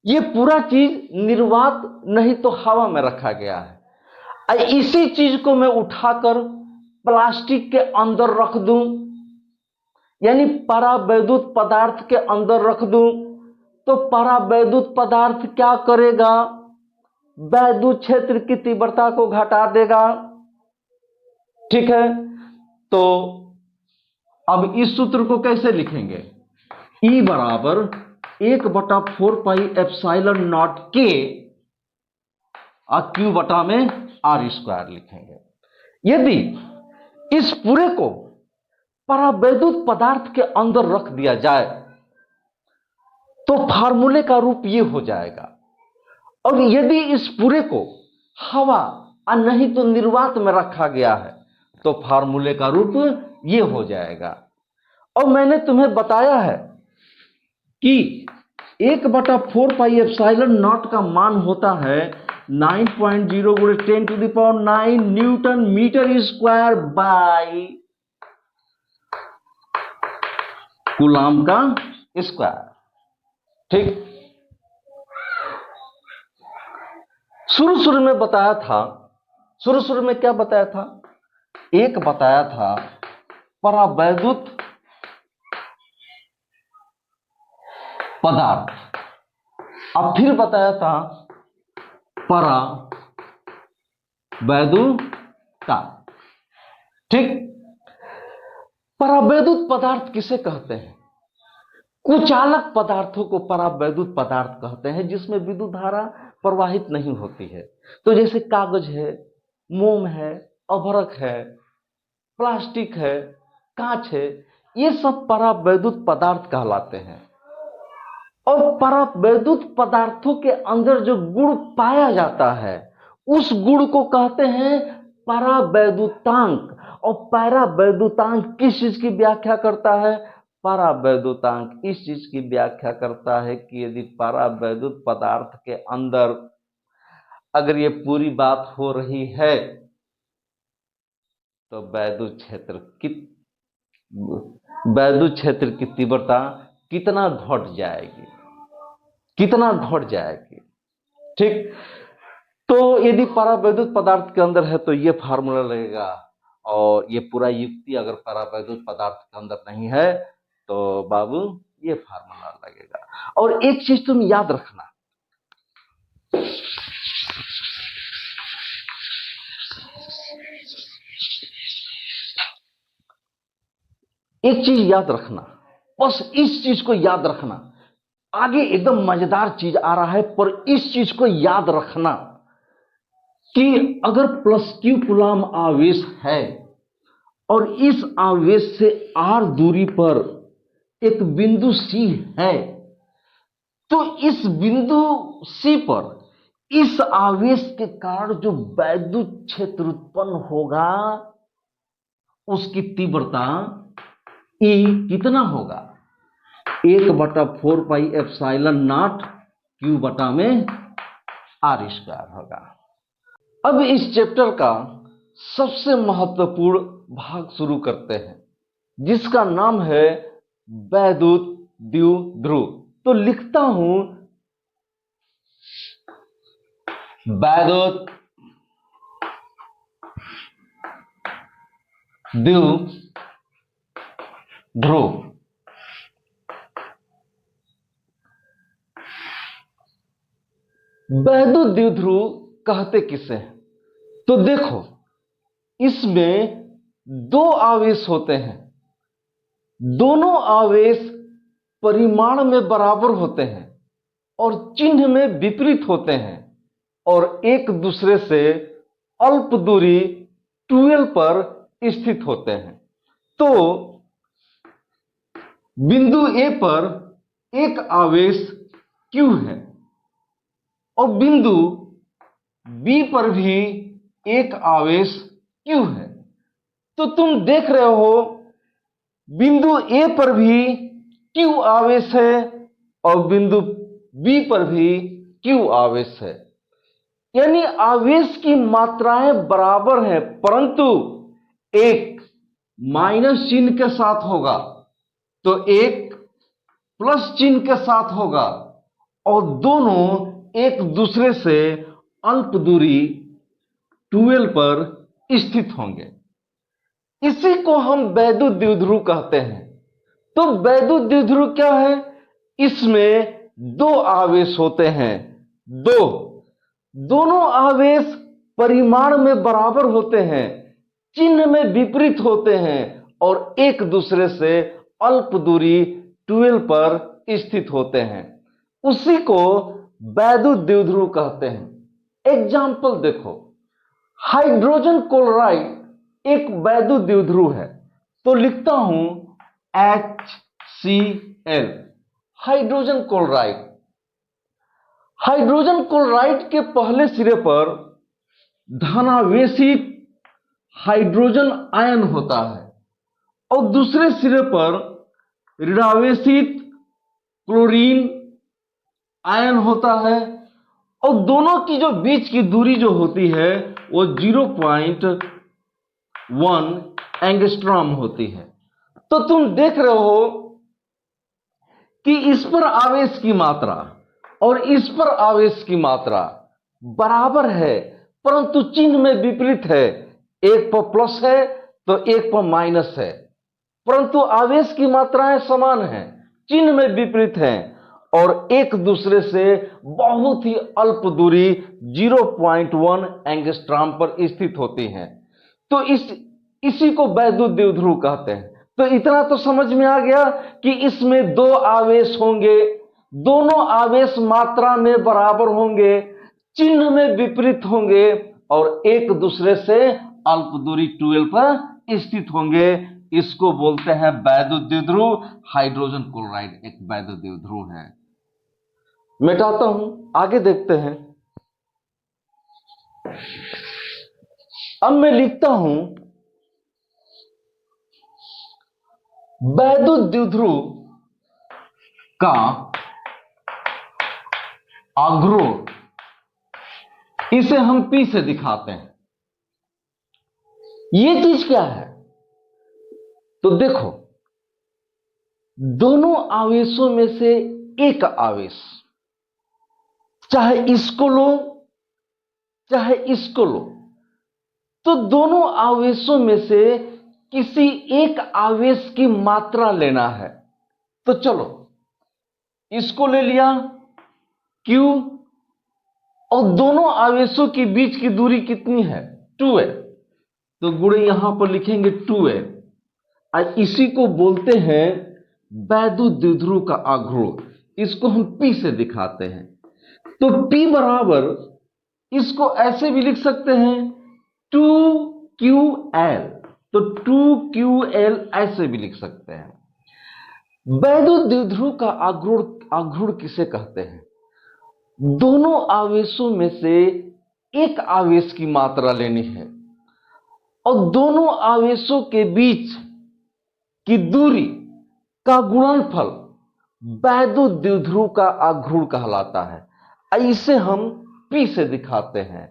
ये पूरा चीज निर्वात नहीं तो हवा में रखा गया है। इसी चीज को मैं उठाकर प्लास्टिक के अंदर रख दूं, यानी परावैद्युत पदार्थ के अंदर रख दूं, तो परावैद्युत पदार्थ क्या करेगा, वैद्युत क्षेत्र की तीव्रता को घटा देगा। ठीक है, तो अब इस सूत्र को कैसे लिखेंगे, E बराबर 1/4 पाई एप्सिलॉन नॉट के क्यू बटा में आर स्क्वायर लिखेंगे। यदि इस पूरे को परावैद्युत पदार्थ के अंदर रख दिया जाए तो फार्मूले का रूप ये हो जाएगा, और यदि इस पूरे को हवा और नहीं तो निर्वात में रखा गया है तो फार्मूले का रूप ये हो जाएगा। और मैंने तुम्हें बताया है कि 1/4 पाई एप्सिलॉन नॉट का मान होता है 9.0 गुणे 10⁹ newton metre square by coulomb का स्क्वायर। ठीक, शुरू में बताया था, शुरू में क्या बताया था, एक बताया था परावैद्युत पदार्थ, अब फिर बताया था परावैद्युता। ठीक, परावैद्युत पदार्थ किसे कहते हैं, कुचालक पदार्थों को परावैद्युत पदार्थ कहते हैं, जिसमें विद्युत धारा प्रवाहित नहीं होती है। तो जैसे कागज है, मोम है, अभ्रक है, प्लास्टिक है, कांच है, ये सब परावैद्युत पदार्थ कहलाते हैं। और परावैद्युत पदार्थों के अंदर जो गुण पाया जाता है उस गुण को कहते हैं परावैद्युतांक। और परावैद्युतांक किस चीज की व्याख्या करता है, परावैद्युतांक इस चीज की व्याख्या करता है कि यदि परावैद्युत पदार्थ के अंदर अगर ये पूरी बात हो रही है तो वैद्युत क्षेत्र की तीव्रता कितना घट जाएगी, कितना घट जाएगी। ठीक, तो यदि परावैद्युत पदार्थ के अंदर है तो ये फार्मूला लगेगा, और ये पूरा युक्ति अगर परावैद्युत पदार्थ के अंदर नहीं है तो बाबू ये फार्मूला लगेगा। और एक चीज तुम याद रखना, एक चीज याद रखना, बस इस चीज को याद रखना। आगे एकदम मजेदार चीज आ रहा है, पर इस चीज को याद रखना कि अगर +q कूलाम आवेश है और इस आवेश से r दूरी पर एक बिंदु सी है, तो इस बिंदु सी पर इस आवेश के कारण जो वैद्युत क्षेत्र उत्पन्न होगा उसकी तीव्रता E कितना होगा? 1/4πε0 Q बटा में r² होगा। अब इस चैप्टर का सबसे महत्वपूर्ण भाग शुरू करते हैं, जिसका नाम है वैद्युत द्विध्रुव। तो लिखता हूं वैद्युत द्विध्रुव। वैद्युत द्विध्रुव कहते किसे हैं? तो देखो, इसमें दो आवेश होते हैं, दोनों आवेश परिमाण में बराबर होते हैं और चिन्ह में विपरीत होते हैं और एक दूसरे से अल्प दूरी 2l पर स्थित होते हैं। तो बिंदु A पर एक आवेश Q है और बिंदु B पर भी एक आवेश Q है। तो तुम देख रहे हो बिंदु A पर भी Q आवेश है और बिंदु B पर भी Q आवेश है, यानी आवेश की मात्राएं बराबर हैं, परंतु एक माइनस चिन्ह के साथ होगा तो एक प्लस चिन्ह के साथ होगा और दोनों एक दूसरे से अल्प दूरी 2l पर स्थित होंगे। इसी को हम वैद्युत द्विध्रुव कहते हैं। तो वैद्युत द्विध्रुव क्या है? इसमें दो आवेश होते हैं, दोनों आवेश परिमाण में बराबर होते हैं, चिन्ह में विपरीत होते हैं और एक दूसरे से अल्प दूरी 2l पर स्थित होते हैं। उसी को वैद्युत द्विध्रुव कहते हैं। एग्जाम्पल देखो, हाइड्रोजन क्लोराइड एक वैद्युत द्विध्रुव है। तो लिखता हूं HCl, hydrogen chloride. Hydrogen chloride के पहले सिरे पर धनावेशित हाइड्रोजन आयन होता है और दूसरे सिरे पर ऋणावेशित क्लोरीन आयन होता है और दोनों की जो बीच की दूरी जो होती है वो 0.1 एंगस्ट्रॉम होती है। तो तुम देख रहे हो कि इस पर आवेश की मात्रा और इस पर आवेश की मात्रा बराबर है, परंतु चिन्ह में विपरीत है। एक पर प्लस है तो एक पर माइनस है, परंतु आवेश की मात्राएं समान हैं, चिन्ह में विपरीत हैं और एक दूसरे से बहुत ही अल्प दूरी 0.1 एंगस्ट्रॉम पर स्थित होती हैं। तो इसी को वैद्युत द्विध्रुव कहते हैं। तो इतना तो समझ में आ गया कि इसमें दो आवेश होंगे, दोनों आवेश मात्रा में बराबर होंगे, चिन्ह में विपरीत होंगे और एक दूसरे से अल्प दूरी 2l पर स्थित होंगे। इसको बोलते हैं वैद्युत द्विध्रुव। हाइड्रोजन क्लोराइड एक वैद्युत द्विध्रुव है। मिटाता हूं, आगे देखते हैं। अब मैं लिखता हूं वैद्युत द्विध्रुव का आग्रह, इसे हम P से दिखाते हैं। ये चीज क्या है? तो देखो, दोनों आवेशों में से एक आवेश, चाहे इसको लो चाहे इसको लो, तो दोनों आवेशों में से किसी एक आवेश की मात्रा लेना है। तो चलो, इसको ले लिया Q और दोनों आवेशों के बीच की दूरी कितनी है? 2l। तो गुणे यहां पर लिखेंगे 2l। और इसी को बोलते हैं वैद्युत द्विध्रुव का आघूर्ण। इसको हम P से दिखाते हैं। तो P बराबर, इसको ऐसे भी लिख सकते हैं 2QL। तो 2QL ऐसे भी लिख सकते हैं। वैद्युत द्विध्रुव का आघूर्ण किसे कहते हैं? दोनों आवेशों में से एक आवेश की मात्रा लेनी है और दोनों आवेशों के बीच की दूरी का गुणनफल वैद्युत द्विध्रुव का आघूर्ण कहलाता है। इसे हम P से दिखाते हैं।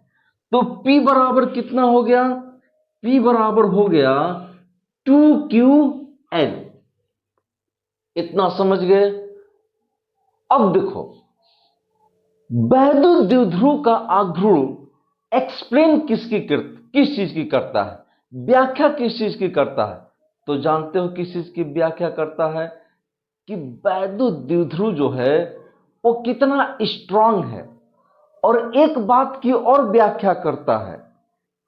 तो P बराबर कितना हो गया? P बराबर हो गया 2qN। इतना समझ गए? अब देखो, वैद्युत द्विध्रुव का आघूर्ण एक्सप्लेन किस चीज की करता है? व्याख्या किस चीज की करता है? तो जानते हो किस चीज की व्याख्या करता है? कि वैद्युत द्विध्रुव जो है वो कितना स्ट्रांग है, और एक बात की और व्याख्या करता है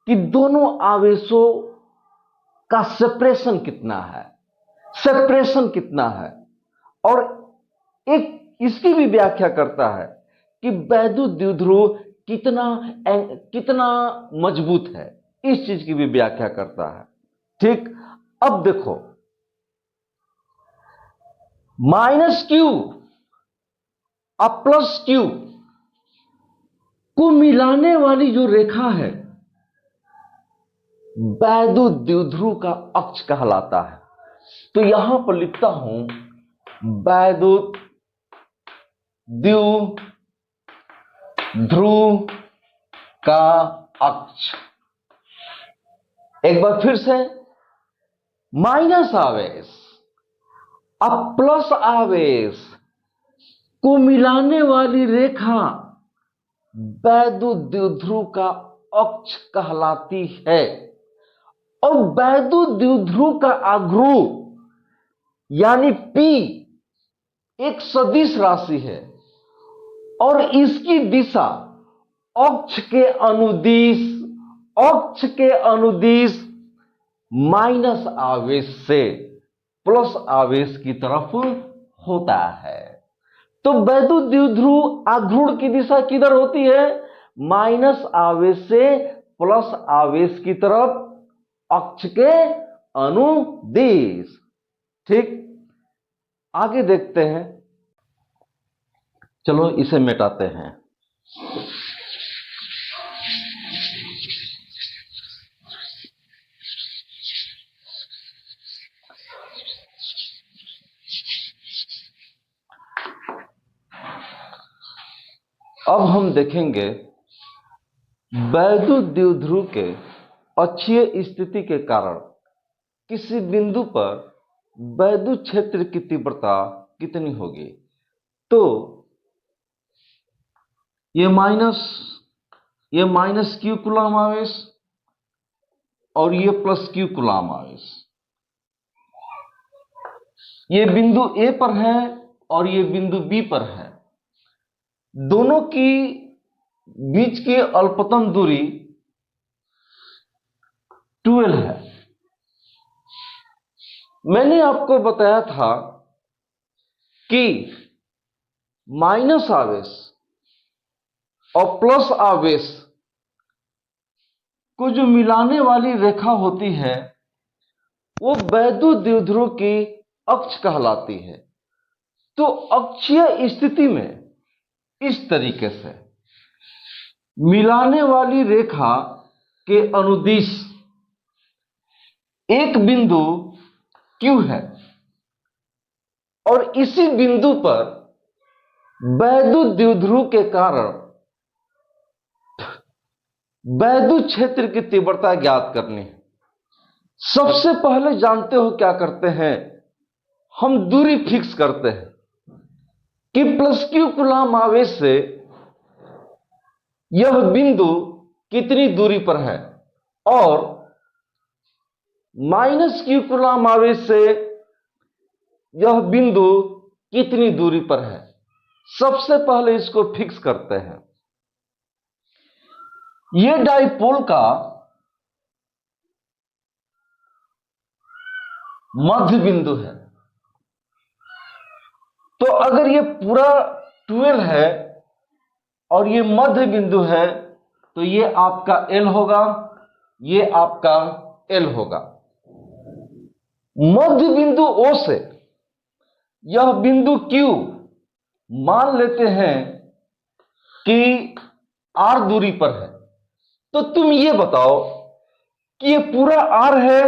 कि दोनों आवेशों का सेपरेशन कितना है, और एक इसकी भी व्याख्या करता है कि वैद्युत द्विध्रुव कितना मजबूत है। इस चीज की भी व्याख्या करता है। ठीक, अब देखो, -q और +q को मिलाने वाली जो रेखा है वैद्युत द्विध्रुव का अक्ष कहलाता है। तो यहां पर लिखता हूं वैद्युत द्विध्रुव का अक्ष। एक बार फिर से, माइनस आवेश और प्लस आवेश को मिलाने वाली रेखा वैद्युत द्विध्रुव का अक्ष कहलाती है। और वैद्युत द्विध्रुव का आघूर्ण यानी P एक सदिश राशि है और इसकी दिशा अक्ष के अनुदिश माइनस आवेश से प्लस आवेश की तरफ होता है। तो वैद्युत द्विध्रुव आघूर्ण की दिशा किधर होती है? माइनस आवेश से प्लस आवेश की तरफ, अक्ष के अनुदिश। ठीक, आगे देखते हैं। चलो इसे मिटाते हैं। अब हम देखेंगे वैद्युत द्विध्रुव के अक्षीय स्थिति के कारण किसी बिंदु पर वैद्युत क्षेत्र की तीव्रता कितनी होगी। तो ये माइनस q कूलम आवेश और ये प्लस q कूलम आवेश, ये बिंदु A पर है और ये बिंदु B पर है। दोनों की बीच की अल्पतम दूरी 12 है। मैंने आपको बताया था कि माइनस आवेश और प्लस आवेश को जो मिलाने वाली रेखा होती है वो वैद्युत द्विध्रुव की अक्ष कहलाती है। तो अक्षीय स्थिति में इस तरीके से मिलाने वाली रेखा के अनुदिश एक बिंदु Q है और इसी बिंदु पर वैद्युत द्विध्रुव के कारण वैद्युत क्षेत्र की तीव्रता ज्ञात करनी है। सबसे पहले जानते हो क्या करते हैं? हम दूरी फिक्स करते हैं कि प्लस q कूलम आवेश से यह बिंदु कितनी दूरी पर है और माइनस q कूलम आवेश से यह बिंदु कितनी दूरी पर है। सबसे पहले इसको फिक्स करते हैं। यह डाइपोल का मध्य बिंदु है। तो अगर यह पूरा 12 है और यह मध्य बिंदु है तो यह आपका L होगा, यह आपका L होगा। मध्य बिंदु O से यह बिंदु Q मान लेते हैं कि R दूरी पर है, तो तुम ये बताओ कि ये पूरा R है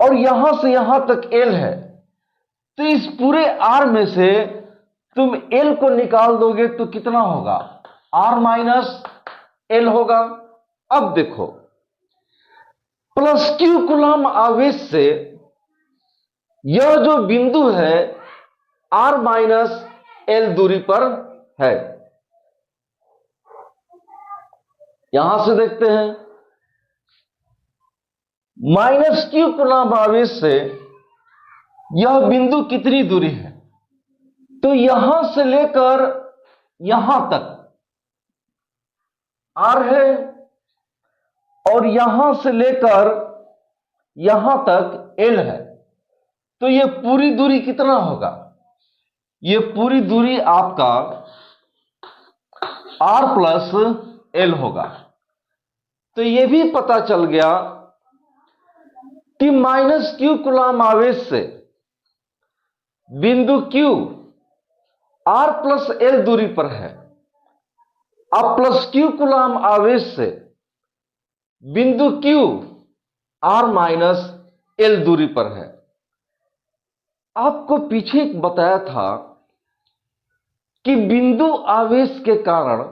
और यहां से यहां तक L है, तो इस पूरे R में से तुम L को निकाल दोगे तो कितना होगा? R माइनस L होगा। अब देखो, प्लस Q कूलम्ब आवेश से यह जो बिंदु है R माइनस L दूरी पर है। यहां से देखते हैं, माइनस Q कूलम्ब आवेश से यह बिंदु कितनी दूरी है? तो यहां से लेकर यहां तक R है और यहां से लेकर यहां तक L है, तो यह पूरी दूरी कितना होगा? यह पूरी दूरी आपका R प्लस L होगा। तो यह भी पता चल गया कि माइनस Q कूलम्ब आवेश से बिंदु Q R प्लस L दूरी पर है। अब प्लस Q कूलम्ब आवेश से बिंदु Q R माइनस L दूरी पर है। आपको पीछे बताया था कि बिंदु आवेश के कारण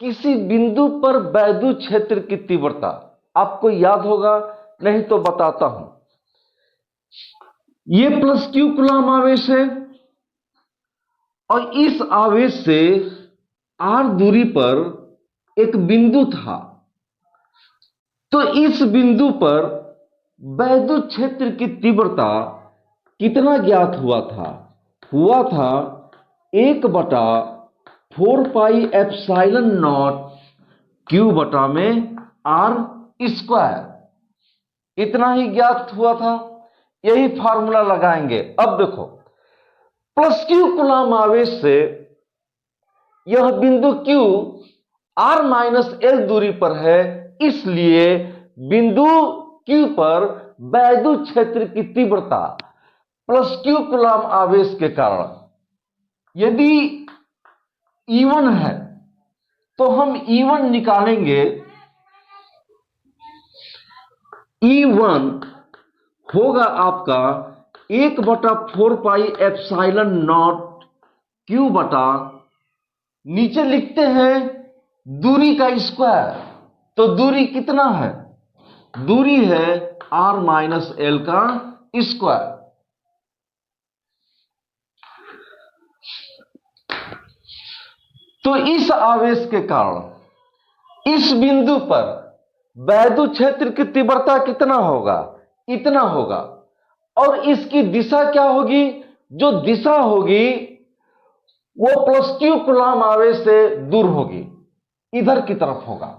किसी बिंदु पर वैद्युत क्षेत्र की तीव्रता, आपको याद होगा, नहीं तो बताता हूं। यह प्लस Q कूलम्ब आवेश है और इस आवेश से R दूरी पर एक बिंदु था, तो इस बिंदु पर वैद्युत क्षेत्र की तीव्रता कितना ज्ञात हुआ था? हुआ था 1/4 पाई एप्सिलॉन नॉट Q बटा में R स्क्वायर, इतना ही ज्ञात हुआ था। यही फार्मूला लगाएंगे। अब देखो, प्लस Q कूलम्ब आवेश से यह बिंदु Q R माइनस L दूरी पर है, इसलिए बिंदु Q पर वैद्युत क्षेत्र की तीव्रता प्लस Q कूलम्ब आवेश के कारण यदि E1 है तो हम E1 निकालेंगे। E1 होगा आपका 1/4 पाई एप्सिलॉन नॉट Q बटा, नीचे लिखते हैं दूरी का स्क्वायर, तो दूरी कितना है? दूरी है R माइनस L का स्क्वायर। तो इस आवेश के कारण इस बिंदु पर वैद्युत क्षेत्र की तीव्रता कितना होगा? इतना होगा। और इसकी दिशा क्या होगी? जो दिशा होगी वो प्लस Q कूलम्ब आवेश से दूर होगी, इधर की तरफ होगा।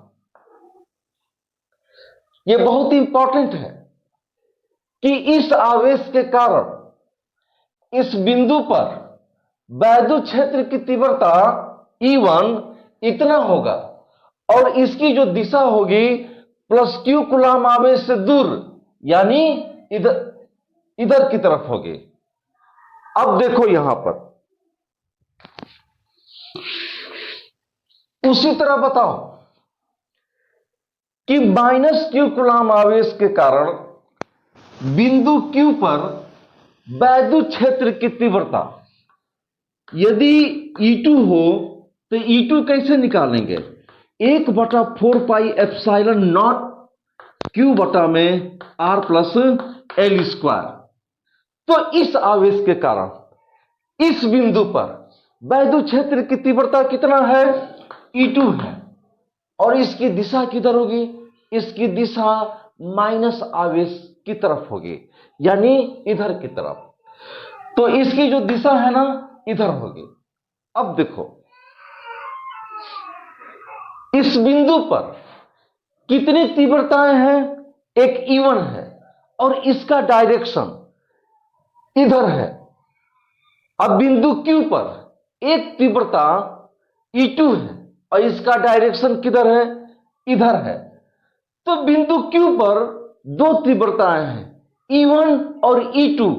यह बहुत इंपॉर्टेंट है कि इस आवेश के कारण इस बिंदु पर वैद्युत क्षेत्र की तीव्रता E1 इतना होगा और इसकी जो दिशा होगी प्लस Q कूलम्ब आवेश से दूर, यानी इधर की तरफ होगी। अब देखो यहां पर उसी तरह बताओ कि माइनस Q कूलम्ब आवेश के कारण बिंदु Q पर वैद्युत क्षेत्र की तीव्रता यदि E2 हो तो E2 कैसे निकालेंगे? 1/4 पाई एप्सिलॉन नॉट Q बटा में R प्लस L स्क्वायर। तो इस आवेश के कारण इस बिंदु पर वैद्युत क्षेत्र की तीव्रता कितना है? E2 है। और इसकी दिशा किधर होगी? इसकी दिशा माइनस आवेश की तरफ होगी, यानी इधर की तरफ। तो इसकी जो दिशा है ना, इधर होगी। अब देखो, इस बिंदु पर कितनी तीव्रताएं हैं? एक E1 है और इसका डायरेक्शन इधर है। अब बिंदु Q पर एक तीव्रता E2 है और इसका डायरेक्शन किधर है? इधर है। तो बिंदु Q पर दो तीव्रताएं हैं, E1 और E2।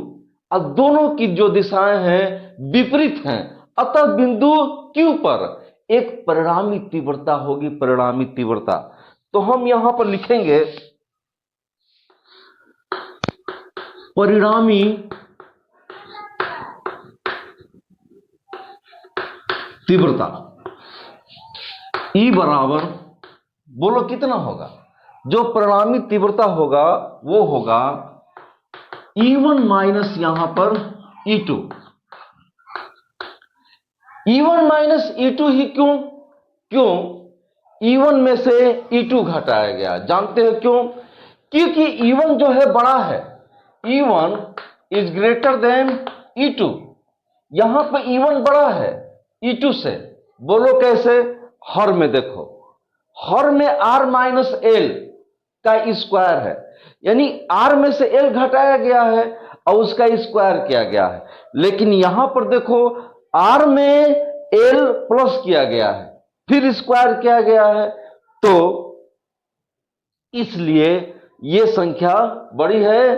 और दोनों की जो दिशाएं हैं विपरीत हैं, अतः बिंदु Q पर एक परिणामी तीव्रता होगी, परिणामी तीव्रता। तो हम यहां पर लिखेंगे परिणामी तीव्रता E बराबर, बोलो कितना होगा, जो परिणामी तीव्रता होगा वो होगा E1 माइनस यहां पर E2। E1 माइनस E2 ही क्यों? क्यों E1 में से E2 घटाया गया, जानते हो क्यों? क्योंकि E1 जो है बड़ा है, E1 is greater then E2। यहां पर E1 बड़ा है E2 से। बोलो कैसे? हर में देखो, हर में R माइनस L का स्क्वायर है, यानी R में से L घटाया गया है और उसका स्क्वायर किया गया है। लेकिन यहां पर देखो R में L प्लस किया गया है, फिर स्क्वायर किया गया है, तो इसलिए ये संख्या बड़ी है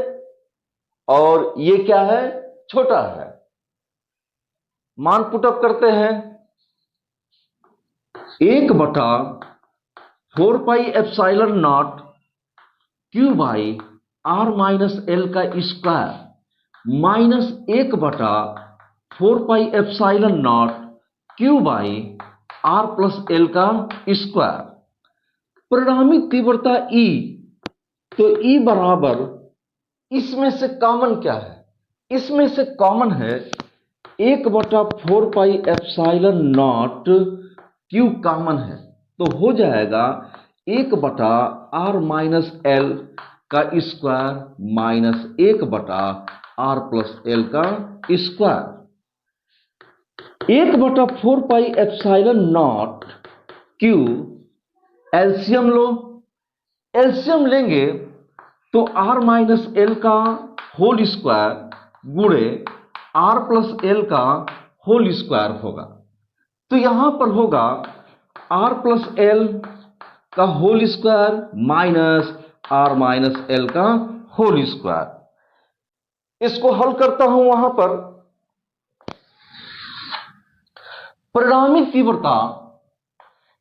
और ये क्या है, छोटा है। मान पुटअप करते हैं, 1/4πε0 Q by R minus L का square minus 1/4πε0 Q by R plus L का स्क्वायर। परिणामी तीव्रता E, तो E बराबर, इसमें से कॉमन क्या है? इसमें से कॉमन है 1/4πε0 Q कॉमन है, तो हो जाएगा 1/R माइनस एल का square minus 1/R plus L का स्क्वायर। 1/4πε0 Q एलसीएम लो, एलसीएम लेंगे तो R माइनस एल का होल स्क्वायर गुणे R प्लस एल का होल स्क्वायर होगा। तो यहां पर होगा R प्लस एल का whole square minus R minus L का होल स्क्वायर। इसको हल करता हूं, वहां पर परिणामी तीव्रता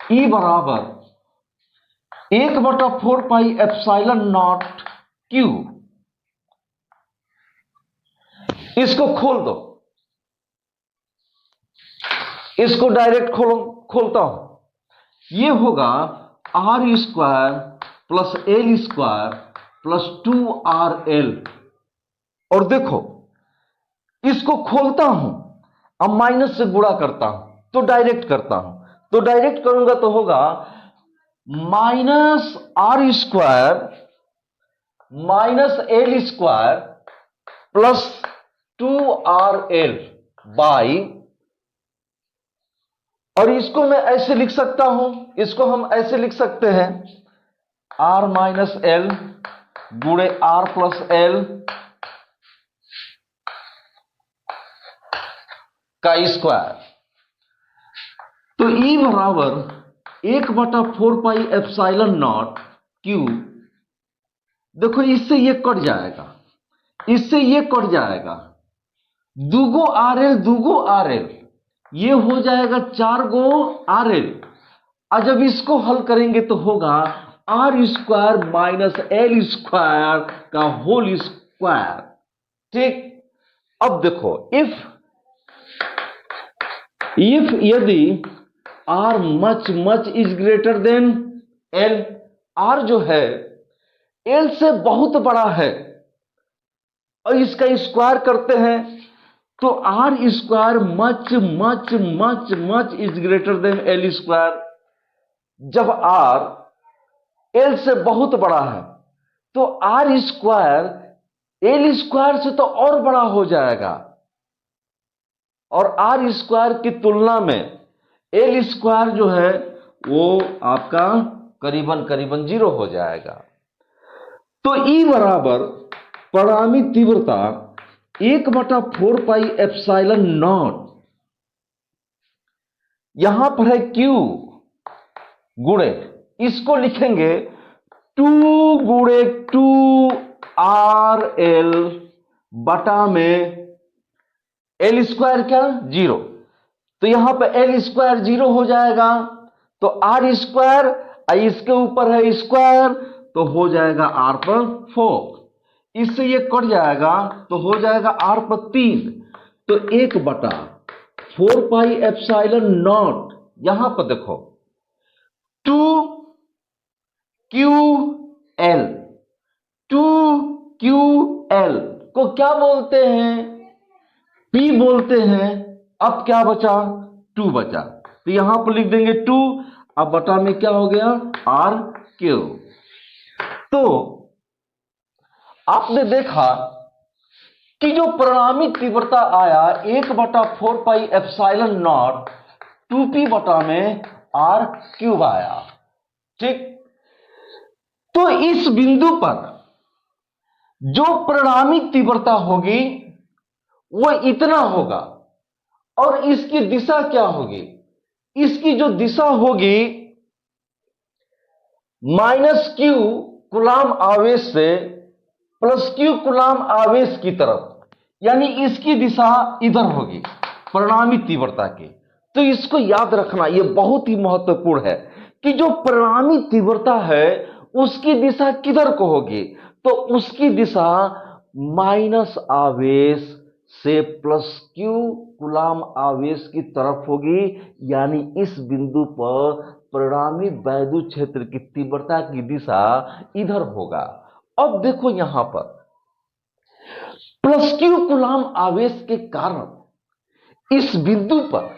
E बराबर 1/4πε0 Q। इसको खोल दो, इसको डायरेक्ट खोलता हूं, ये होगा R square plus L square plus 2RL। और देखो इसको खोलता हूं, अब माइनस से गुणा करता हूं, तो डायरेक्ट करता हूं, तो डायरेक्ट करूंगा तो होगा minus R square minus L square plus 2RL by, और इसको मैं ऐसे लिख सकता हूं, इसको हम ऐसे लिख सकते हैं R माइनस एल गुणे R प्लस एल का स्क्वायर। तो E बराबर 1/4πε0 Q, देखो इससे ये कट जाएगा, इससे ये कट जाएगा, दूगो RL, ये हो जाएगा 4 गो RL। और जब इसको हल करेंगे तो होगा R square minus L square का होल स्क्वायर। ठीक, अब देखो इफ यदि R much is greater than L, R जो है L से बहुत बड़ा है और इसका स्क्वायर करते हैं तो R square much is greater than L square. जब R L से बहुत बड़ा है तो R स्क्वायर L स्क्वायर से तो और बड़ा हो जाएगा, और R स्क्वायर की तुलना में L स्क्वायर जो है वो आपका करीबन 0 हो जाएगा। तो E बराबर परिणामी तीव्रता 1/4πε0, यहां पर है Q गुणे, इसको लिखेंगे 2 गुणे 2RL बटा में एल स्क्वायर क्या 0, तो यहां पर एल स्क्वायर 0 हो जाएगा, तो आर स्क्वायर इसके ऊपर है स्क्वायर, तो हो जाएगा आर पर 4, इससे ये कट जाएगा तो हो जाएगा आर पर 3, तो 1/4πε0, यहां पर देखो 2QL, 2QL को क्या बोलते हैं, P बोलते हैं। अब क्या बचा 2 बचा, तो यहां पर लिख देंगे 2, अब बटा में क्या हो गया RQ। तो आपने देखा कि जो परिणामी तीव्रता आया 1/4πε0 2p बटा में R³ आया, ठीक। तो इस बिंदु पर जो परिणामी तीव्रता होगी वो इतना होगा, और इसकी दिशा क्या होगी, इसकी जो दिशा होगी -q कूलाम आवेश से +q कूलाम आवेश की तरफ, यानी इसकी दिशा इधर होगी परिणामी तीव्रता की। तो इसको याद रखना, यह बहुत ही महत्वपूर्ण है कि जो परिणामी तीव्रता है उसकी दिशा किधर को होगी, तो उसकी दिशा माइनस आवेश से +q कूलाम आवेश की तरफ होगी, यानी इस बिंदु पर परिणामी वैद्युत क्षेत्र की तीव्रता की दिशा इधर होगा। अब देखो यहां पर +q कूलाम आवेश के कारण इस बिंदु पर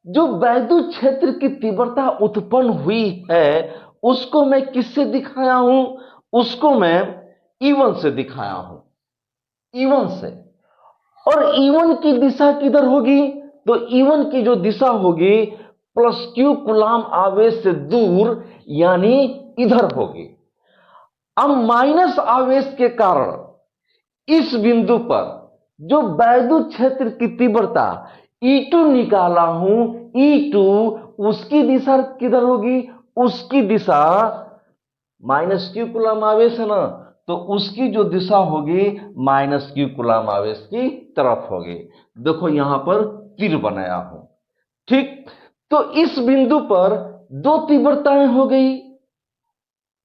जो वैद्युत क्षेत्र की तीव्रता उत्पन्न हुई है उसको मैं किससे दिखाया हूं, उसको मैं E1 से दिखाया हूं, E1 से। और E1 की दिशा किधर होगी, तो E1 की जो दिशा होगी +q कूलाम आवेश से दूर, यानी इधर होगी। अब माइनस आवेश के कारण इस बिंदु पर जो वैद्युत क्षेत्र की तीव्रता E2 निकाला हूं, E2 उसकी दिशा किधर होगी, उसकी दिशा -q कूलाम आवेश है ना, तो उसकी जो दिशा होगी -q कूलाम आवेश की तरफ होगी। देखो यहां पर तीर बनाया हूं, ठीक। तो इस बिंदु पर दो तीव्रताएं हो गई,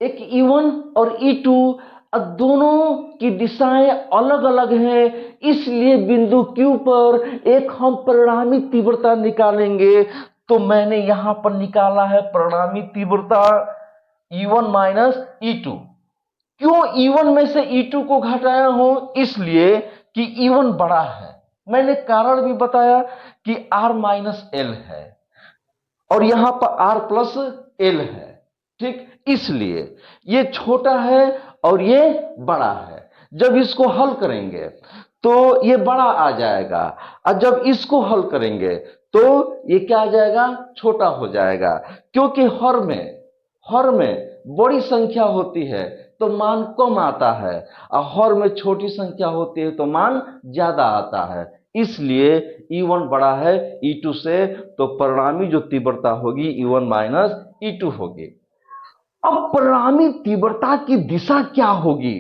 एक E1 और E2, अब दोनों की दिशाएं अलग अलग हैं, इसलिए बिंदु Q पर एक हम परिणामी तीव्रता निकालेंगे। तो मैंने यहां पर निकाला है परिणामी तीव्रता E1 - E2। क्यों E1 में से E2 को घटाया हूं, इसलिए कि E1 बड़ा है। मैंने कारण भी बताया कि R - L है और यहां पर R+L है, ठीक। इसलिए ये छोटा है और ये बड़ा है। जब इसको हल करेंगे तो ये बड़ा आ जाएगा, और जब इसको हल करेंगे तो ये क्या आ जाएगा, छोटा हो जाएगा। क्योंकि हर में बड़ी संख्या होती है तो मान कम आता है, और हर में छोटी संख्या होती है तो मान ज्यादा आता है। इसलिए E1 बड़ा है E2 से, तो परिणामी जो तीव्रता होगी E1 - E2 होगी। अब परिणामी तीव्रता की दिशा क्या होगी,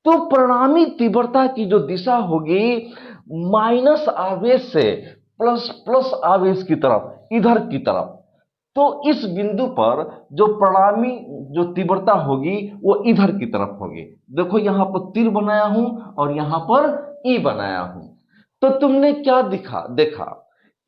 तो परिणामी तीव्रता की जो दिशा होगी माइनस आवेश से प्लस आवेश की तरफ, इधर की तरफ। तो इस बिंदु पर जो परिणामी जो तीव्रता होगी वो इधर की तरफ होगी। देखो यहां पर तीर बनाया हूं और यहां पर ई बनाया हूं। तो तुमने क्या देखा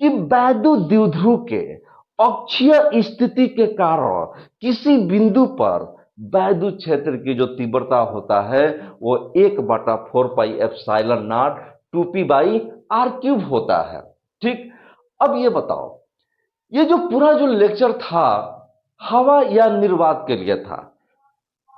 कि वैद्युत द्विध्रुव के अक्षीय स्थिति के कारण किसी बिंदु पर वैद्युत क्षेत्र की जो तीव्रता होता है वो 1/4πε0 2p/r³ होता है, ठीक। अब ये बताओ, ये जो पूरा जो लेक्चर था हवा या निर्वात के लिए था,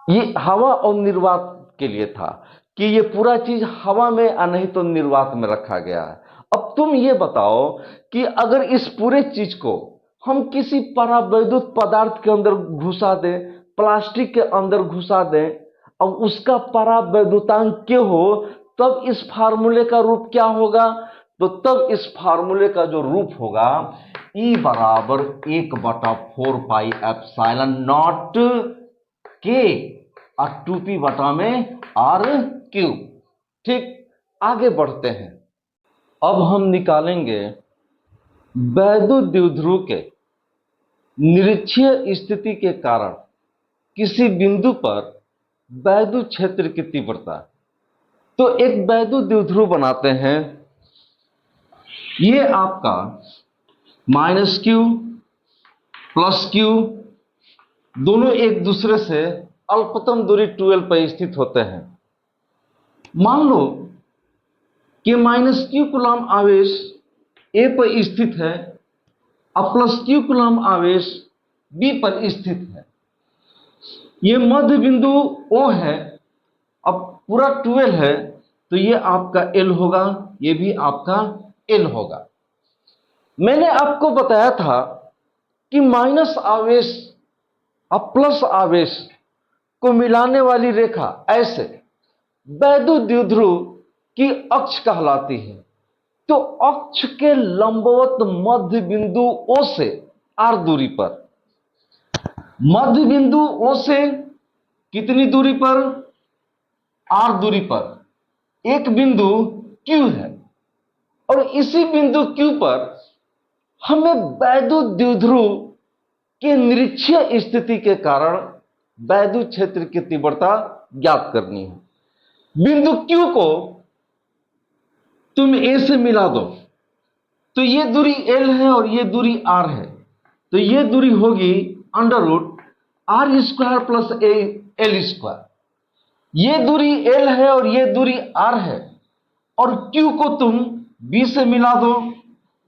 ये हवा और निर्वात के लिए था कि ये पूरा चीज हवा में या नहीं तो निर्वात में रखा गया है। अब तुम ये बताओ कि अगर इस पूरे चीज को हम किसी परावैद्युत पदार्थ के अंदर घुसा दें, प्लास्टिक के अंदर घुसा दें और उसका परावैद्युतांक क्या हो, तब इस फार्मूले का रूप क्या होगा, तो तब इस फार्मूले का जो रूप होगा E बराबर 1/4πε0 K और 2p बटा में R³। ठीक, आगे बढ़ते हैं अब हम निकालेंगे वैद्युत द्विध्रुव के निरक्षीय स्थिति के कारण किसी बिंदु पर वैद्युत क्षेत्र की तीव्रता। तो एक वैद्युत द्विध्रुव बनाते हैं। ये आपका -q +q दोनों एक दूसरे से अल्पतम दूरी 12 पर स्थित होते हैं। मान लो कि -q कूलम्ब आवेश A पर स्थित है और +q कूलम्ब आवेश B पर स्थित है। ये मध्य बिंदु O है। अब पूरा 12 है तो ये आपका L होगा, ये भी आपका L होगा। मैंने आपको बताया था कि माइनस आवेश और प्लस आवेश को मिलाने वाली रेखा ऐसे वैद्युत द्विध्रुव की अक्ष कहलाती है। तो अक्ष के लंबवत मध्य बिंदु O से R दूरी पर, मध्य बिंदु O से कितनी दूरी पर? R दूरी पर एक बिंदु Q है और इसी बिंदु Q पर हमें वैद्युत द्विध्रुव के निरक्षीय स्थिति के कारण वैद्युत क्षेत्र की तीव्रता ज्ञात करनी है। बिंदु Q को तुम A से मिला दो तो ये दूरी L है और ये दूरी R है, तो ये दूरी होगी √R² प्लस L²। ये दूरी L है और ये दूरी R है और Q को तुम B से मिला दो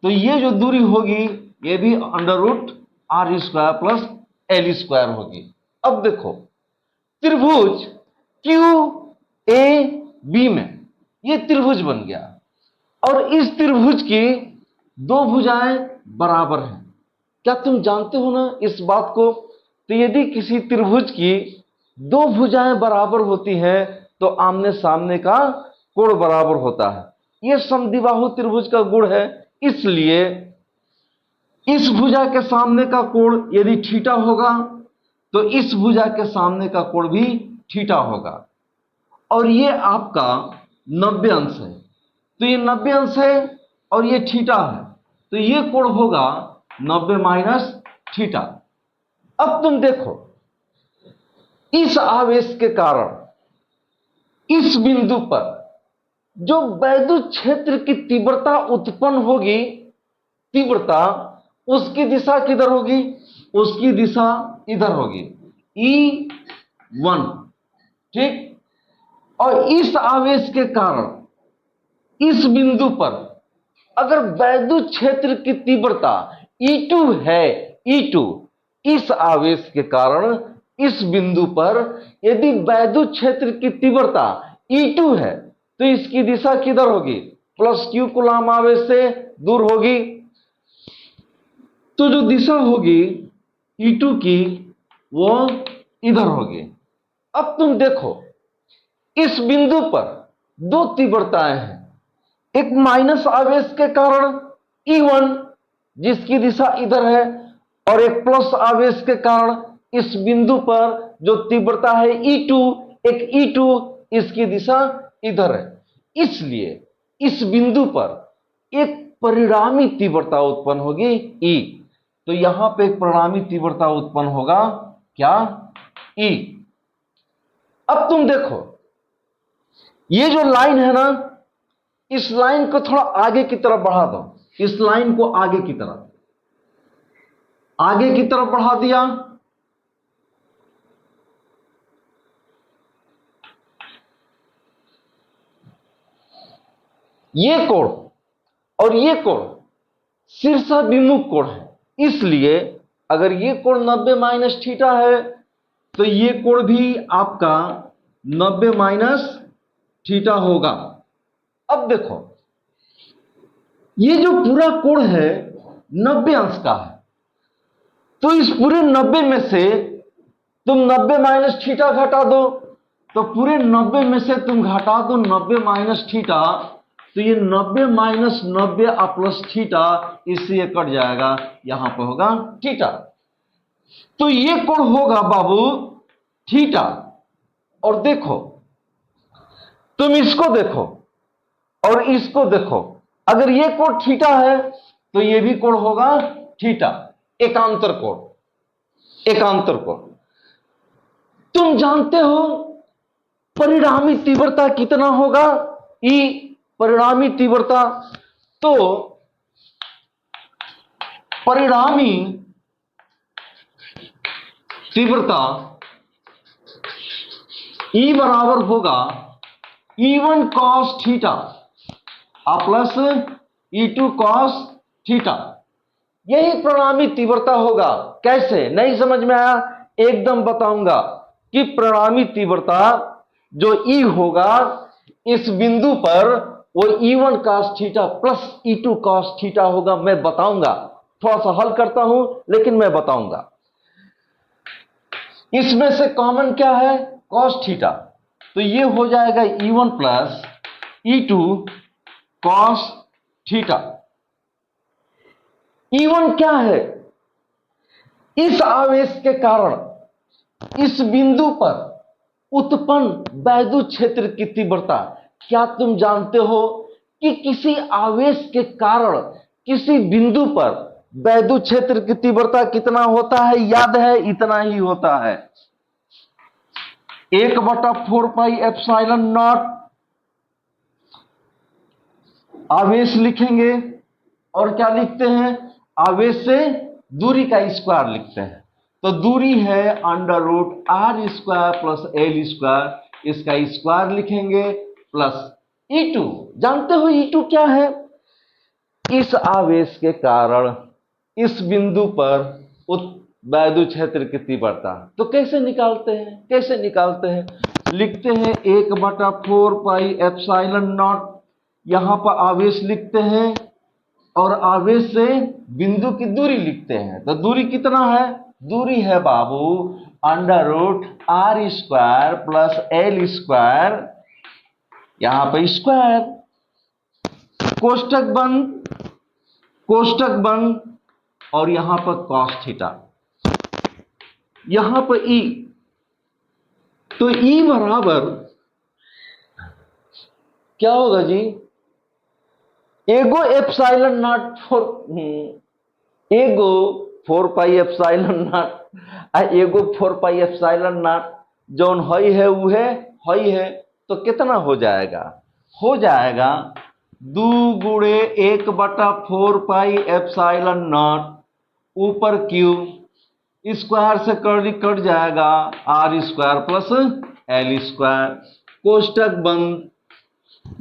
तो ये जो दूरी होगी ये भी √R² प्लस L² होगी। अब देखो त्रिभुज QAB में ये त्रिभुज बन गया और इस त्रिभुज की दो भुजाएं बराबर हैं। क्या तुम जानते हो ना इस बात को? तो यदि किसी त्रिभुज की दो भुजाएं बराबर होती हैं तो आमने सामने का कोण बराबर होता है। यह समद्विबाहु त्रिभुज का गुण है। इसलिए इस भुजा के सामने का कोण यदि थीटा होगा तो इस भुजा के सामने का कोण भी थीटा होगा और ये आपका 90 अंश है। तो ये 90 अंश है और ये थीटा है तो ये कोण होगा 90 माइनस थीटा। अब तुम देखो इस आवेश के कारण इस बिंदु पर जो वैद्युत क्षेत्र की तीव्रता उत्पन्न होगी, तीव्रता उसकी दिशा किधर होगी? उसकी दिशा इधर होगी, E1, ठीक। और इस आवेश के कारण इस बिंदु पर अगर वैद्युत क्षेत्र की तीव्रता E2 है, E2, इस आवेश के कारण इस बिंदु पर यदि वैद्युत क्षेत्र की तीव्रता E2 है तो इसकी दिशा किधर होगी? +q कूलम्ब आवेश से दूर होगी। तो जो दिशा होगी E2 की वो इधर होगी। अब तुम देखो इस बिंदु पर दो तीव्रताएं हैं, एक माइनस आवेश के कारण E1 जिसकी दिशा इधर है और एक प्लस आवेश के कारण इस बिंदु पर जो तीव्रता है E2, एक E2 इसकी दिशा इधर है। इसलिए इस बिंदु पर एक परिणामी तीव्रता उत्पन्न होगी E। तो यहां पे एक परिणामी तीव्रता उत्पन्न होगा क्या? E। अब तुम देखो ये जो लाइन है ना, इस लाइन को थोड़ा आगे की तरफ बढ़ा दो। इस लाइन को आगे की तरफ बढ़ा दिया। ये कोण और ये कोण शीर्षाभिमुख कोण है। इसलिए अगर ये कोण 90 माइनस थीटा है तो ये कोण भी आपका 90 माइनस थीटा होगा। अब देखो ये जो पूरा कोण है 90 अंश का है, तो इस पूरे 90 में से तुम 90 माइनस थीटा घटा दो, तो पूरे 90 में से तुम घटा दो 90 माइनस थीटा, तो ये 90 माइनस 90 प्लस थीटा इससे ये कट जाएगा, यहां पर होगा थीटा। तो ये कोण होगा बाबू थीटा। और देखो तुम इसको देखो और इसको देखो, अगर ये कोण थीटा है तो ये भी कोण होगा थीटा, एकांतर कोण, एकांतर कोण। तुम जानते हो परिणामी तीव्रता कितना होगा, ई परिणामी तीव्रता, तो परिणामी तीव्रता ई बराबर होगा E1 cos theta plus E2 cos theta. यही परिणामी तीव्रता होगा। कैसे, नहीं समझ में आया, एकदम बताऊंगा कि परिणामी तीव्रता जो E होगा इस बिंदु पर वो E1 cos theta plus E2 cos theta होगा। मैं बताऊंगा, थोड़ा सा हल करता हूं लेकिन मैं बताऊंगा। इसमें से कॉमन क्या है, cos थीटा, तो ये हो जाएगा E1 plus E2 cos theta. E1 क्या है, इस आवेश के कारण इस बिंदु पर उत्पन्न वैद्युत क्षेत्र की तीव्रता। क्या तुम जानते हो कि किसी आवेश के कारण किसी बिंदु पर वैद्युत क्षेत्र की तीव्रता कितना होता है, याद है, इतना ही होता है, 1/4 पाई एप्सिलॉन नॉट। आवेश लिखेंगे और क्या लिखते हैं, आवेश से दूरी का स्क्वायर लिखते हैं, तो दूरी है √r² प्लस l², इसका स्क्वायर लिखेंगे प्लस E2। जानते हो E2 क्या है, इस आवेश के कारण इस बिंदु पर वैद्युत क्षेत्र की तीव्रता। तो कैसे निकालते हैं, कैसे निकालते हैं, लिखते हैं 1/4 पाई एप्सिलॉन नॉट, यहां पर आवेश लिखते हैं और आवेश से बिंदु की दूरी लिखते हैं। तो दूरी कितना है, दूरी है बाबू √r² प्लस l², यहां पर स्क्वायर, कोष्टक बंद, कोष्टक बंद, और यहां पर cos थीटा, यहां पर E, तो E बराबर क्या होगा जी, एगो एप्सिलॉन नॉट एगो 4 पाई एप्सिलॉन नॉट एगो 4 पाई एप्सिलॉन नॉट, जौन हई है उहे हई है, तो कितना हो जाएगा, हो जाएगा 2 गुणे 1/4 पाई एप्सिलॉन नॉट, ऊपर क्यू, स्क्वायर से कट जाएगा r² प्लस l², कोष्टक बंद,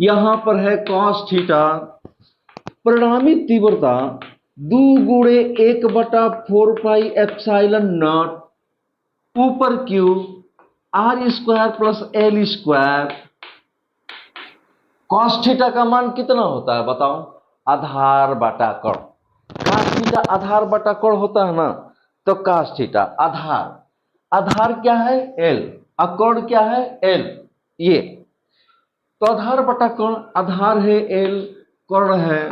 यहां पर है cos थीटा। परिणामी तीव्रता 2 गुणे 1/4 पाई एप्सिलॉन नॉट, ऊपर Q, r² plus l²। cos theta का मान कितना होता है बताओ, आधार बटा कोण, cos थीटा आधार बटा कोण होता है ना, तो cos थीटा आधार, आधार क्या है l, और कोण क्या है l, ये तो आधार बटा कोण, आधार है l, कोण है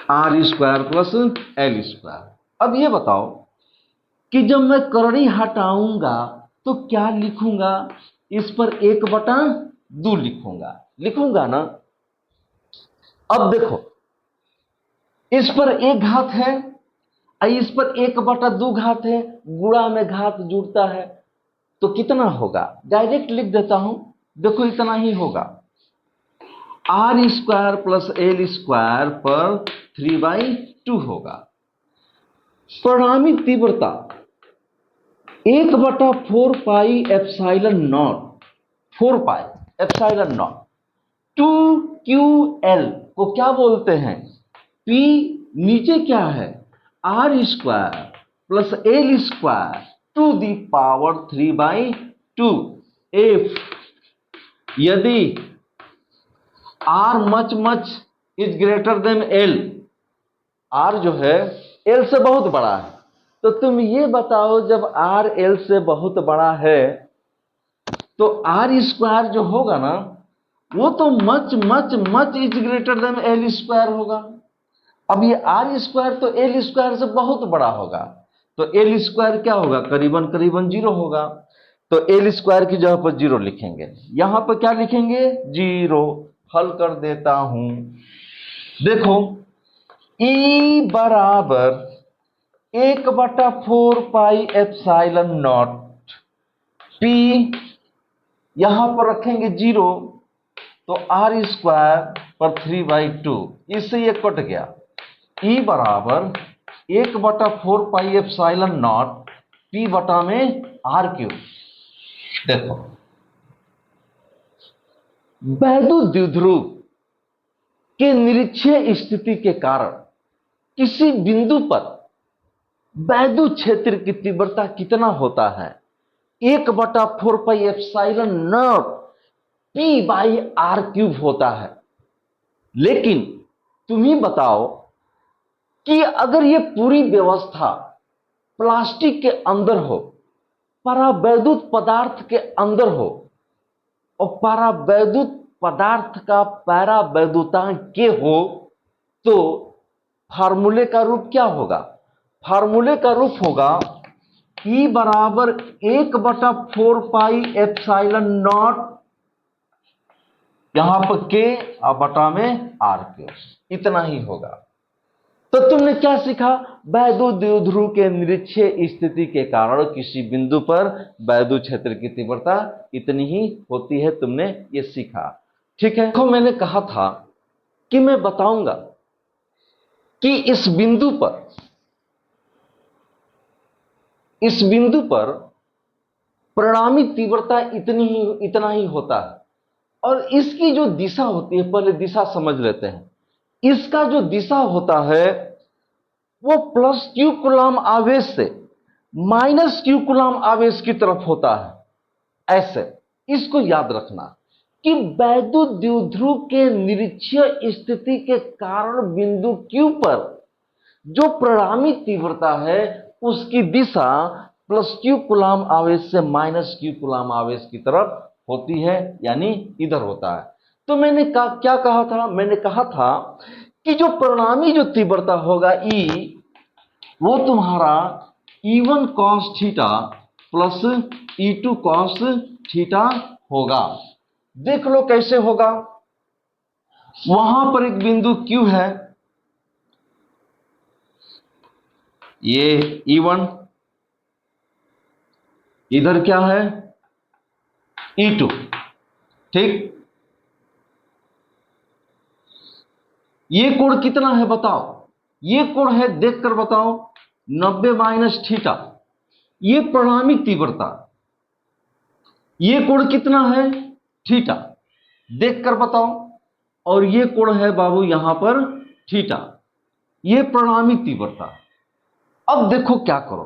r² प्लस l²। अब ये बताओ कि जब मैं करणी हटाऊंगा तो क्या लिखूंगा, इस पर 1/2 लिखूंगा, लिखूंगा ना। अब देखो इस पर 1 घात है, इस पर 1/2 घात है, गुणा में घात जुड़ता है, तो कितना होगा, डायरेक्ट लिख देता हूं, देखो इतना ही होगा, r² प्लस l² पर 3/2 होगा। परिणामी तीव्रता 1/4 pi epsilon not, 4 pi epsilon not 2ql को क्या बोलते हैं, P नीचे क्या है r² plus l² to the power 3/2। If यदि r much is greater than l, r जो है l से बहुत बड़ा है, तो तुम ये बताओ जब r l से बहुत बड़ा है तो r² जो होगा ना वो तो much is greater then l² होगा। अब ये r² तो l² से बहुत बड़ा होगा, तो l² क्या होगा, करीबन 0 होगा, तो l² की जगह पर 0 लिखेंगे, यहां पर क्या लिखेंगे 0। हल कर देता हूं, देखो E बराबर 1/4 पाई एप्सिलॉन नॉट P, यहां पर रखेंगे 0 तो r² पर 3/2, इससे ये कट गया। E बराबर 1/4 पाई एप्सिलॉन नॉट P बटा में r³। देखो वैद्युत द्विध्रुव के निरक्षीय स्थिति के कारण किसी बिंदु पर वैद्युत क्षेत्र की तीव्रता कितना होता है? 1/4 पाई एप्सिलॉन नॉट P/r³ होता है। लेकिन तुम ही बताओ कि अगर ये पूरी व्यवस्था प्लास्टिक के अंदर हो, परावैद्युत पदार्थ के अंदर हो, और परावैद्युत पदार्थ का पैरावैद्युतांक के हो, तो फार्मूले का रूप क्या होगा? फार्मूले का रूप होगा E बराबर 1/4 पाई एप्सिलॉन नॉट, यहां पर K और बटा में r³, इतना ही होगा। तो तुमने क्या सीखा? वैद्युत द्विध्रुव के निरक्षीय स्थिति के कारण किसी बिंदु पर वैद्युत क्षेत्र की तीव्रता इतनी ही होती है, तुमने ये सीखा। ठीक है, तो मैंने कहा था कि मैं बताऊंगा कि इस बिंदु पर परिणामी तीव्रता इतना ही होता है, और इसकी जो दिशा होती है, पहले दिशा समझ लेते हैं। इसका जो दिशा होता है वो प्लस q कूलम्ब आवेश से माइनस q कूलम्ब आवेश की तरफ होता है। ऐसे इसको याद रखना कि वैद्युत द्विध्रुव के निरक्षीय स्थिति के कारण बिंदु Q पर जो परिणामी तीव्रता है उसकी दिशा प्लस q कूलम्ब आवेश से माइनस q कूलम्ब आवेश की तरफ होती है, यानी इधर होता है। तो मैंने क्या कहा था? मैंने कहा था कि जो परिणामी जो तीव्रता होगा E, वो तुम्हारा E1 cos theta plus E2 cos theta होगा। देख लो कैसे होगा। वहां पर एक बिंदु Q है, ये E1, इधर क्या है? E2। ठीक, ये कोण कितना है बताओ? ये कोण है, देखकर बताओ, 90 माइनस थीटा। ये परिणामी तीव्रता, ये कोण कितना है? थीटा, देखकर बताओ। और ये कोण है बाबू यहां पर थीटा, ये परिणामी तीव्रता। अब देखो क्या करो,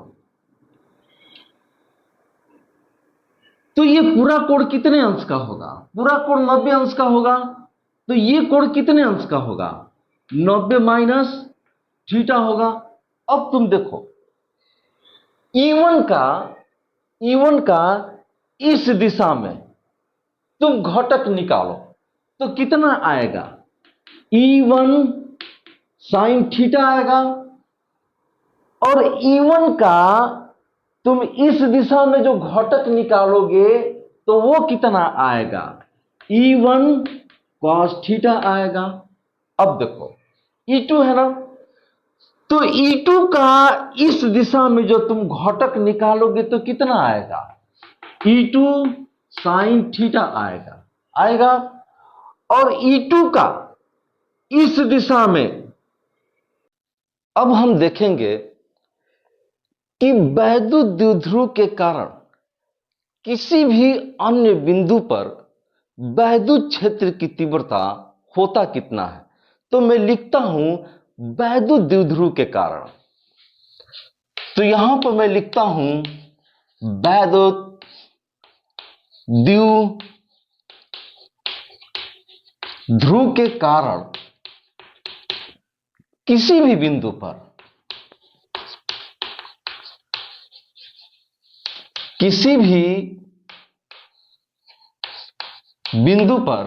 तो ये पूरा कोण कितने अंश का होगा? पूरा कोण 90 अंश का होगा। तो ये कोण कितने अंश का होगा? 90 माइनस थीटा होगा। अब तुम देखो E1 का इस दिशा में तुम घटक निकालो तो कितना आएगा? E1 साइन थीटा आएगा। और E1 का तुम इस दिशा में जो घटक निकालोगे तो वो कितना आएगा? E1 cos थीटा आएगा। अब देखो E2 है ना, तो E2 का इस दिशा में जो तुम घटक निकालोगे तो कितना आएगा? E2 साइन थीटा आएगा। और E2 का इस दिशा में अब हम देखेंगे कि वैद्युत द्विध्रुव के कारण किसी भी अन्य बिंदु पर वैद्युत क्षेत्र की तीव्रता होता कितना है। तो मैं लिखता हूं वैद्युत द्विध्रुव के कारण, तो यहां पर मैं लिखता हूं वैद्युत द्विध्रुव के कारण किसी भी बिंदु पर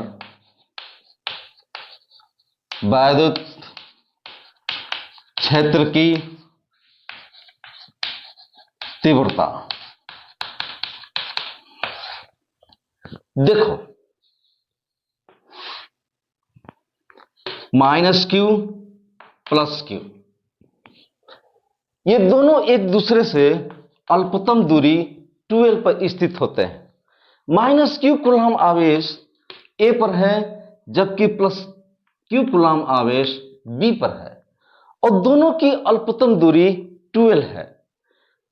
वैद्युत क्षेत्र की तीव्रता। देखो माइनस क्यू प्लस क्यू, ये दोनों एक दूसरे से अल्पतम दूरी 12 पर स्थित होते हैं। माइनस क्यू कूलम्ब आवेश ए पर है, जबकि प्लस क्यू कूलम्ब आवेश बी पर है, और दोनों की अल्पतम दूरी 12 है।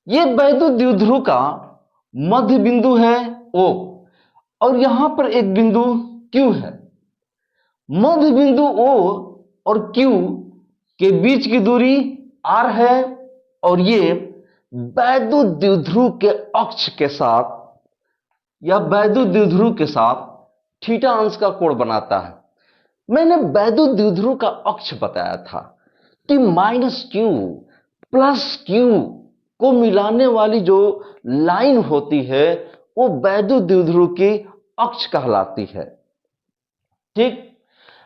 यह वैद्युत द्विध्रुव का मध्य बिंदु है O, और यहां पर एक बिंदु Q है। मध्य बिंदु O और Q के बीच की दूरी R है, और ये वैद्युत द्विध्रुव के अक्ष के साथ या वैद्युत द्विध्रुव के साथ थीटा अंश का कोण बनाता है। मैंने वैद्युत द्विध्रुव का अक्ष बताया था कि माइनस क्यू प्लस क्यू को मिलाने वाली जो लाइन होती है वो वैद्युत द्विध्रुव की अक्ष कहलाती है। ठीक,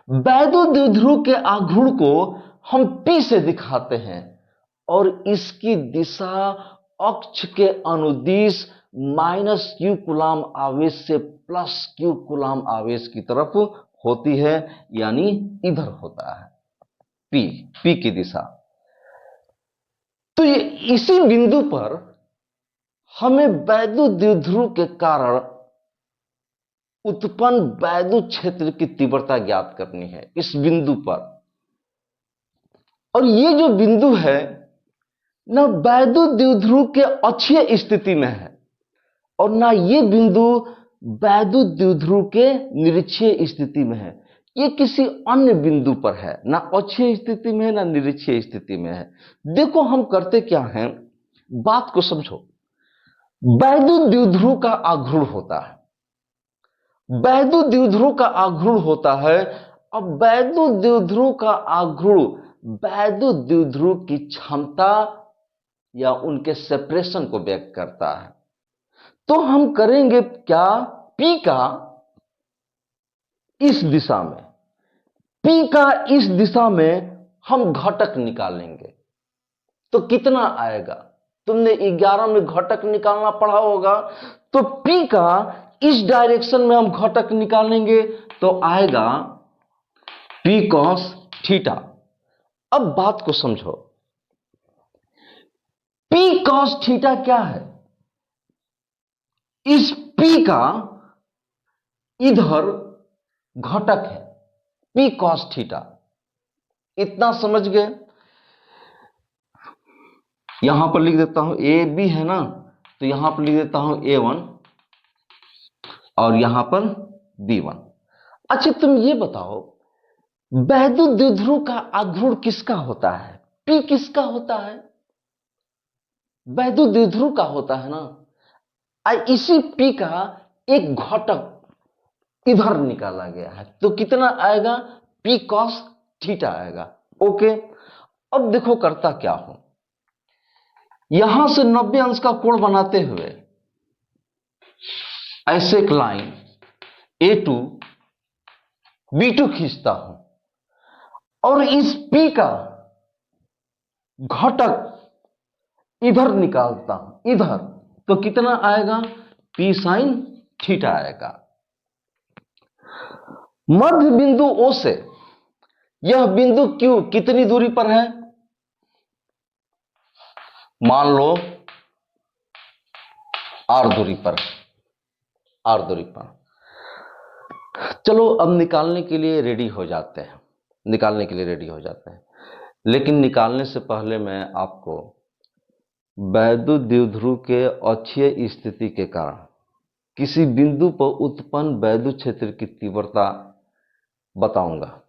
वैद्युत द्विध्रुव के आघूर्ण को हम P से दिखाते हैं, और इसकी दिशा अक्ष के अनुदिश माइनस क्यू कूलम्ब आवेश से प्लस क्यू कूलम्ब आवेश की तरफ होती है, यानी इधर होता है P की दिशा। तो ये इसी बिंदु पर हमें वैद्युत द्विध्रुव के कारण उत्पन्न वैद्युत क्षेत्र की तीव्रता ज्ञात करनी है, इस बिंदु पर। और ये जो बिंदु है ना वैद्युत द्विध्रुव के अक्षीय स्थिति में है, और ना ये बिंदु वैद्युत द्विध्रुव के निरक्षीय स्थिति में है। ये किसी अन्य बिंदु पर है, ना अक्षीय स्थिति में है ना निरक्षीय स्थिति में है। देखो हम करते क्या हैं, बात को समझो। वैद्युत द्विध्रुव का आघूर्ण होता है, वैद्युत द्विध्रुव का आघूर्ण होता है। अब वैद्युत द्विध्रुव का आघूर्ण वैद्युत द्विध्रुव की क्षमता या उनके सेपरेशन को व्यक्त करता है। तो हम करेंगे क्या, P का इस दिशा में, P का इस दिशा में हम घटक निकालेंगे। तो कितना आएगा, तुमने 11 में घटक निकालना पढ़ा होगा। तो P का इस डायरेक्शन में हम घटक निकालेंगे तो आएगा P cos थीटा। अब बात को समझो, P cos थीटा क्या है? इस P का इधर घटक है P cos थीटा। इतना समझ गए? यहां पर लिख देता हूं, ए बी है ना, तो यहां पर लिख देता हूं A1 और यहां पर B1। अच्छा तुम ये बताओ, वैद्युत द्विध्रुव का आघूर्ण किसका होता है? P किसका होता है? वैद्युत द्विध्रुव का होता है ना। इसी P का एक घटक इधर निकाला गया है, तो कितना आएगा? P cos थीटा आएगा। ओके, अब देखो करता क्या हूं, यहां से 90 अंश का कोण बनाते हुए ऐसे एक लाइन A2 B2 खींचता हूं, और इस P का घटक इधर निकालता हूं, इधर, तो कितना आएगा? P sin थीटा आएगा। मध्य बिंदु O से यह बिंदु Q कितनी दूरी पर है? मान लो R दूरी पर, R दूरी पर। चलो अब निकालने के लिए रेडी हो जाते हैं, निकालने के लिए रेडी हो जाते हैं। लेकिन निकालने से पहले मैं आपको वैद्युत द्विध्रुव के अक्षीय स्थिति के कारण किसी बिंदु पर उत्पन्न वैद्युत क्षेत्र की तीव्रता बताऊंगा,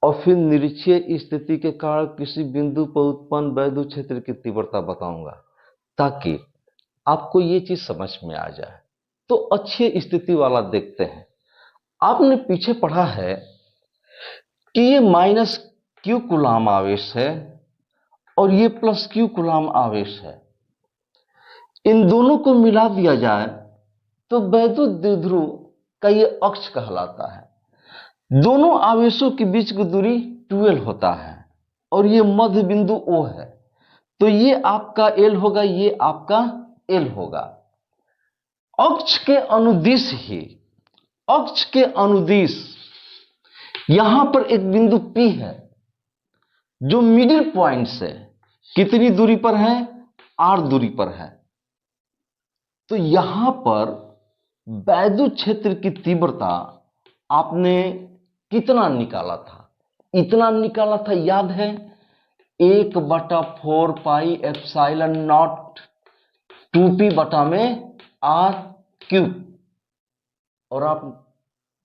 और फिर निरक्षीय स्थिति के कारण किसी बिंदु पर उत्पन्न वैद्युत क्षेत्र की तीव्रता बताऊंगा, ताकि आपको ये चीज समझ में आ जाए। तो अक्षीय स्थिति वाला देखते हैं। आपने पीछे पढ़ा है कि ये माइनस क्यू कूलम्ब आवेश है और ये प्लस क्यू कूलम्ब आवेश है। इन दोनों को मिला दिया जाए तो वैद्युत द्विध्रुव का ये अक्ष कहलाता है। दोनों आवेशों के बीच की दूरी 12 होता है, और ये मध्य बिंदु O है। तो ये आपका L होगा, ये आपका L होगा। अक्ष के अनुदिश ही, अक्ष के अनुदिश यहां पर एक बिंदु P है जो मिडिल पॉइंट से कितनी दूरी पर है, r दूरी पर है। तो यहां पर वैद्युत क्षेत्र की तीव्रता आपने कितना निकाला था, इतना निकाला था, याद है, 1/4 पाई एप्सिलॉन नॉट 2p बटा में r क्यूब, और आप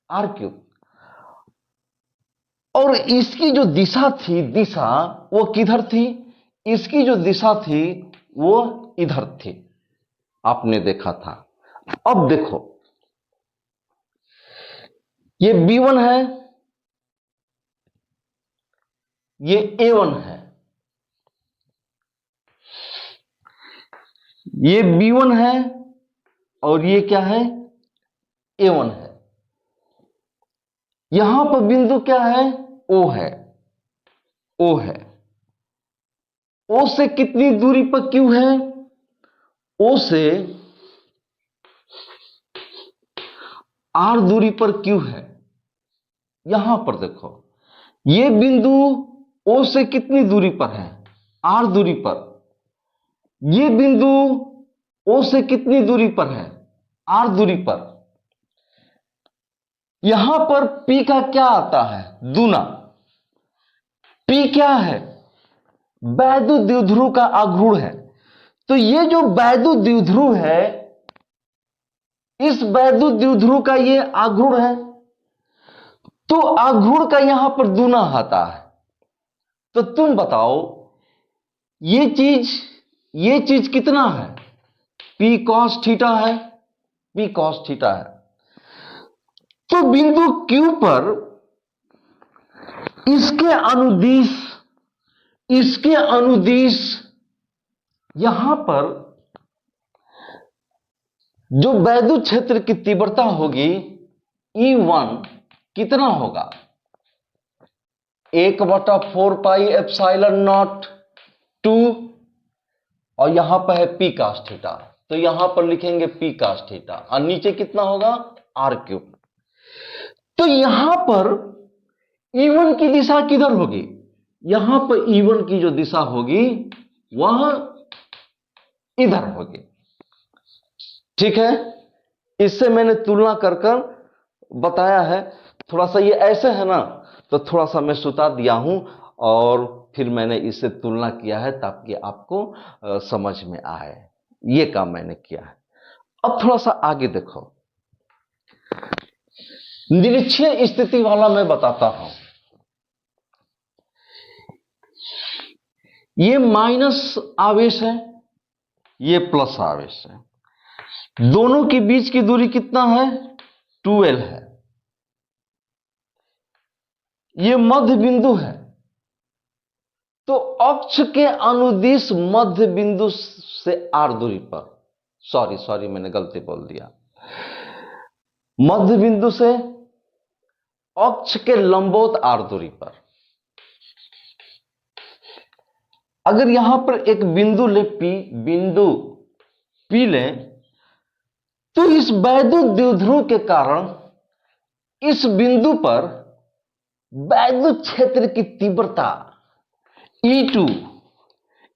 r क्यूब, और इसकी जो दिशा थी, दिशा वो किधर थी, इसकी जो दिशा थी वो इधर थी, आपने देखा था। अब देखो, ये B1 है, ये A1 है, ये B1 है और ये क्या है, A1 है। यहां पर बिंदु क्या है, O है, O है। O से कितनी दूरी पर Q है, O से R दूरी पर Q है। यहां पर देखो, ये बिंदु O से कितनी दूरी पर है, R दूरी पर। ये बिंदु O से कितनी दूरी पर है, R दूरी पर। यहां पर P का क्या आता है, दूना। P क्या है, वैद्युत द्विध्रुव का आघूर्ण है। तो ये जो वैद्युत द्विध्रुव है, इस वैद्युत द्विध्रुव का ये आघूर्ण है, तो आघूर्ण का यहां पर दूना आता है। तो तुम बताओ, ये चीज कितना है, P cos थीटा है, P cos थीटा है। तो बिंदु Q पर इसके अनुदिश यहां पर जो वैद्युत क्षेत्र की तीव्रता होगी E1 कितना होगा, 1/4 पाई एप्सिलॉन नॉट 2, और यहां पर है P cos थीटा, तो यहां पर लिखेंगे P cos थीटा, और नीचे कितना होगा, R क्यूब। तो यहां पर E1 की दिशा किधर होगी, यहां पर E1 की जो दिशा होगी वह इधर होगी। ठीक है, इससे मैंने तुलना कर बताया है। थोड़ा सा ये ऐसे है ना, तो थोड़ा सा मैं सुता दिया हूं और फिर मैंने इससे तुलना किया है ताकि आपको समझ में आए। ये काम मैंने किया है। अब थोड़ा सा आगे देखो, निरक्षीय स्थिति वाला मैं बताता हूं। ये माइनस आवेश है, ये प्लस आवेश है, दोनों के बीच की दूरी कितना है, 2L है। ये मध्य बिंदु है, तो अक्ष के अनुदिश मध्य बिंदु से R दूरी पर, सॉरी मैंने गलती बोल दिया, मध्य बिंदु से अक्ष के लंबवत R दूरी पर। अगर यहां पर एक बिंदु P लें, तो इस वैद्युत द्विध्रुव के कारण इस बिंदु पर वैद्युत क्षेत्र की तीव्रता E2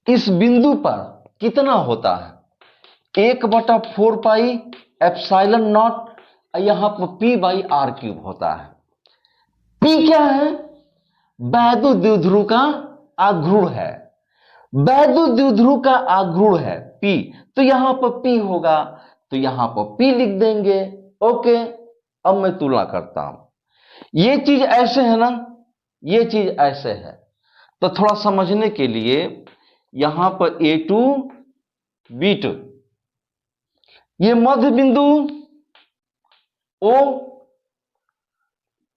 इस बिंदु पर कितना होता है, 1/4 पाई एप्सिलॉन नॉट, यहां पर P/R क्यूब होता है। P क्या है, वैद्युत द्विध्रुव का आघूर्ण है, वैद्युत द्विध्रुव का आघूर्ण है P, तो यहां पर P होगा, तो यहां पर P लिख देंगे। ओके, अब मैं तुलना करता हूं, ये चीज ऐसे है ना, ये चीज ऐसे है, तो थोड़ा समझने के लिए यहां पर A2 B2, ये मध्य बिंदु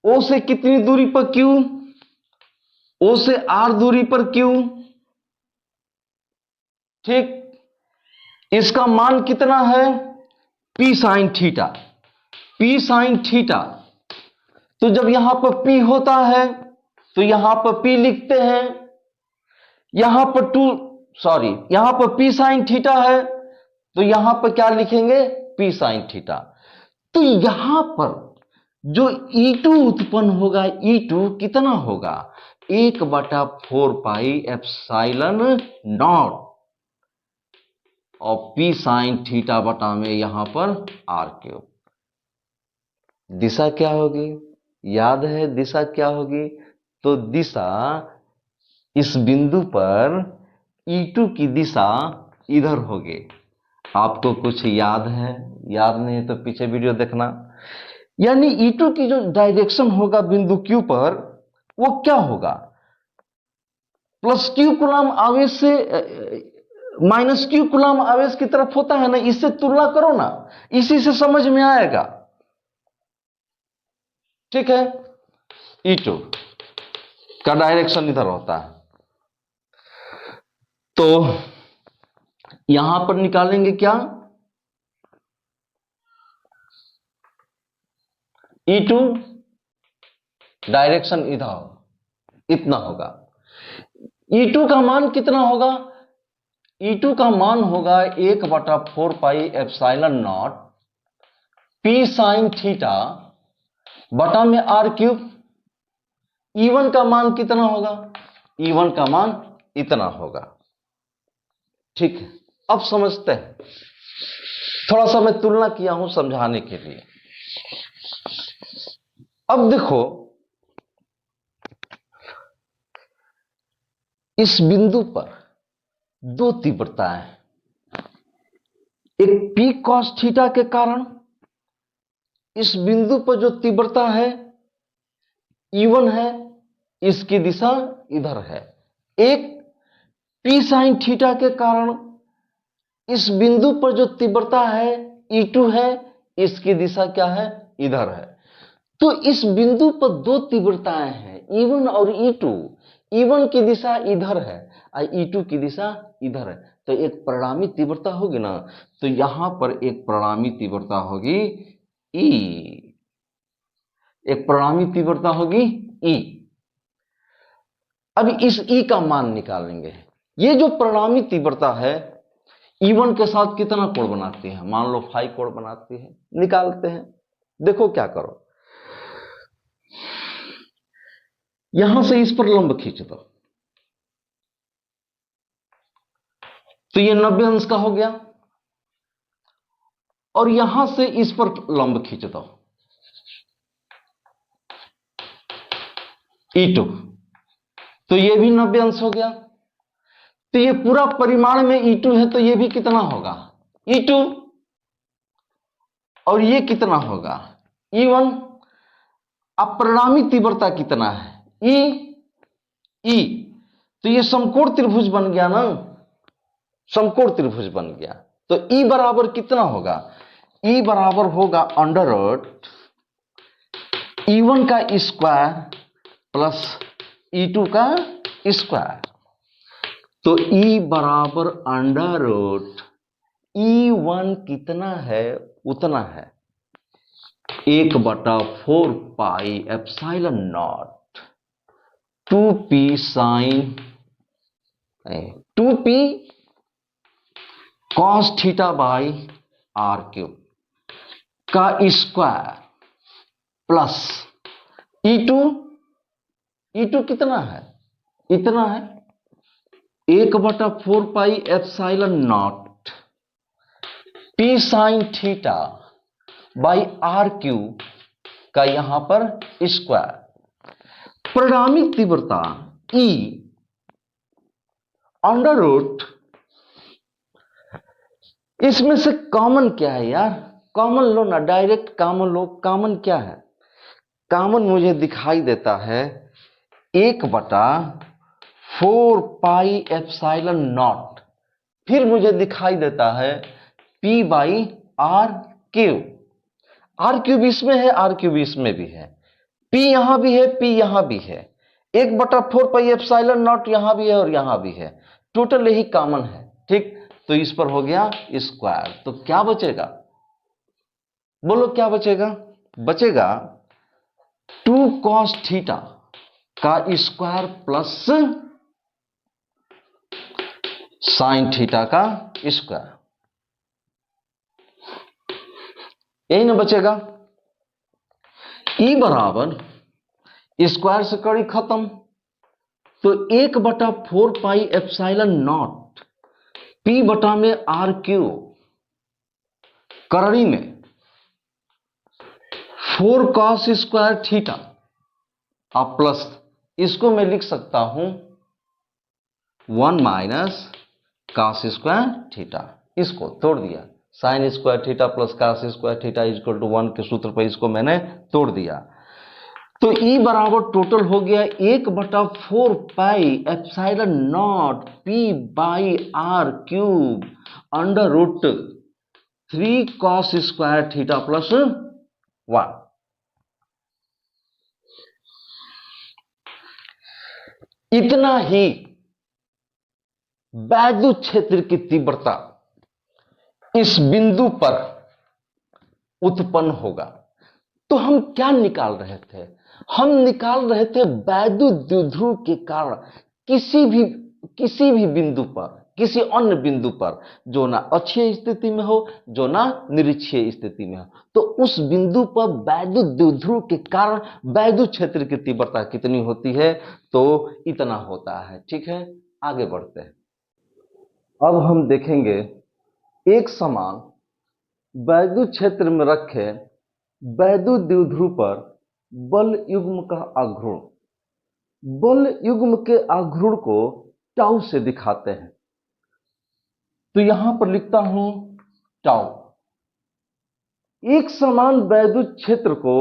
O से कितनी दूरी पर Q, O से R दूरी पर Q। ठीक, इसका मान कितना है, P sin theta, P sin theta. तो जब यहां पर P होता है तो यहां पर P लिखते हैं, यहां पर यहां पर P sin थीटा है, तो यहां पर क्या लिखेंगे, P sin थीटा। तो यहां पर जो E2 उत्पन्न होगा, E2 कितना होगा? 1/4 पाई एप्सिलॉन नॉट और P साइन थीटा बटा में यहां पर r³। दिशा क्या होगी? याद है दिशा क्या होगी? तो दिशा इस बिंदु पर E2 की दिशा इधर होगी। आपको कुछ याद है? याद नहीं है तो पीछे वीडियो देखना। यानी E2 की जो डायरेक्शन होगा बिंदु Q पर, वो क्या होगा? प्लस Q कूलम आवेश से माइनस Q कूलम आवेश की तरफ होता है ना, इससे तुलना करो ना, इसी से समझ में आएगा। ठीक है, E2 का डायरेक्शन इधर होता है, तो यहां पर निकालेंगे क्या? E2 डायरेक्शन इधर इतना होगा। E2 का मान कितना होगा? E2 का मान होगा 1/4 pi epsilon not P sine theta बटा में r³। E1 का मान कितना होगा? E1 का मान इतना होगा। ठीक है, अब समझते हैं। थोड़ा सा मैं तुलना किया हूं समझाने के लिए। अब देखो, इस बिंदु पर दो तीव्रताएं हैं। एक P cos थीटा के कारण इस बिंदु पर जो तीव्रता है E1 है, इसकी दिशा इधर है। एक P sin थीटा के कारण इस बिंदु पर जो तीव्रता है E2 है, इसकी दिशा क्या है? इधर है। तो इस बिंदु पर दो तीव्रताएं हैं, E1 और E2। E1 की दिशा इधर है और E2 की दिशा इधर है, तो एक परिणामी तीव्रता होगी ना, तो यहां पर एक परिणामी तीव्रता होगी E, एक परिणामी तीव्रता होगी E। अब इस E का मान निकालेंगे। ये जो परिणामी तीव्रता है E1 के साथ कितना कोण बनाती है? मान लो फाई कोण बनाती है। निकालते हैं, देखो क्या करो। यहां से इस पर लंब खींच दो, तो ये 90 अंश का हो गया। और यहां से इस पर लंब खींच दो E2, तो ये भी 90 अंश हो गया। तो ये पूरा परिमाण में E2 है, तो ये भी कितना होगा? E2। और ये कितना होगा? E1। अब परिणामी तीव्रता कितना है? E। तो ये समकोण त्रिभुज बन गया ना, समकोण त्रिभुज बन गया। तो E बराबर कितना होगा? E बराबर होगा अंडर रूट E1 का स्क्वायर प्लस E2 का स्क्वायर। तो E बराबर अंडर रूट E1 कितना है? उतना है 1/4 pi epsilon nought 2p sine 2p cos theta by r³ का स्क्वायर प्लस E2 कितना है? इतना है 1/4 pi epsilon not P sine theta by r³ का यहां पर स्क्वायर। परिणामी तीव्रता E अंडर रूट, इसमें से कॉमन क्या है यार? कॉमन लो ना, डायरेक्ट कॉमन लो। कॉमन क्या है? कॉमन मुझे दिखाई देता है 1/4 पाई एप्सिलॉन नॉट, फिर मुझे दिखाई देता है P बाई r³। r³ इसमें है, r³ इसमें भी है, P यहां भी है, P यहां भी है। 1/4 पाई एप्सिलॉन नॉट यहां भी है और यहां भी है। टोटल यही कॉमन है। ठीक, तो इस पर हो गया स्क्वायर। तो क्या बचेगा? बोलो क्या बचेगा? बचेगा 2 cos थीटा का स्क्वायर प्लस साइन थीटा का स्क्वायर, यही ना बचेगा। ई बराबर स्क्वायर से कड़ी खत्म, तो 1/4 पाई एप्सिलॉन नॉट पी बटा में आर क्यू, करड़ी में 4 cos स्क्वायर थीटा, अब प्लस इसको मैं लिख सकता हूं 1 माइनस cos स्क्वायर थीटा, इसको तोड़ दिया, sine square theta plus cos square theta equal to 1 के सूत्र पर इसको मैंने तोड़ दिया। तो ई बराबर टोटल हो गया 1/4 pi epsilon nought P by R cube under root 3 cos square theta plus 1। इतना ही वैद्युत क्षेत्र की तीव्रता इस बिंदु पर उत्पन्न होगा। तो हम क्या निकाल रहे थे? हम निकाल रहे थे वैद्युत द्विध्रुव के कारण किसी भी बिंदु पर, किसी अन्य बिंदु पर जो ना अक्षीय स्थिति में हो, जो ना निरक्षीय स्थिति में हो, तो उस बिंदु पर वैद्युत द्विध्रुव के कारण वैद्युत क्षेत्र की तीव्रता कितनी होती है? तो इतना होता है। ठीक है, आगे बढ़ते हैं। अब हम देखेंगे एक समान वैद्युत क्षेत्र में रखे वैद्युत द्विध्रुव पर बल युग्म का आघूर्ण। बल युग्म के आघूर्ण को टाउ से दिखाते हैं, तो यहां पर लिखता हूं टाउ। एक समान वैद्युत क्षेत्र को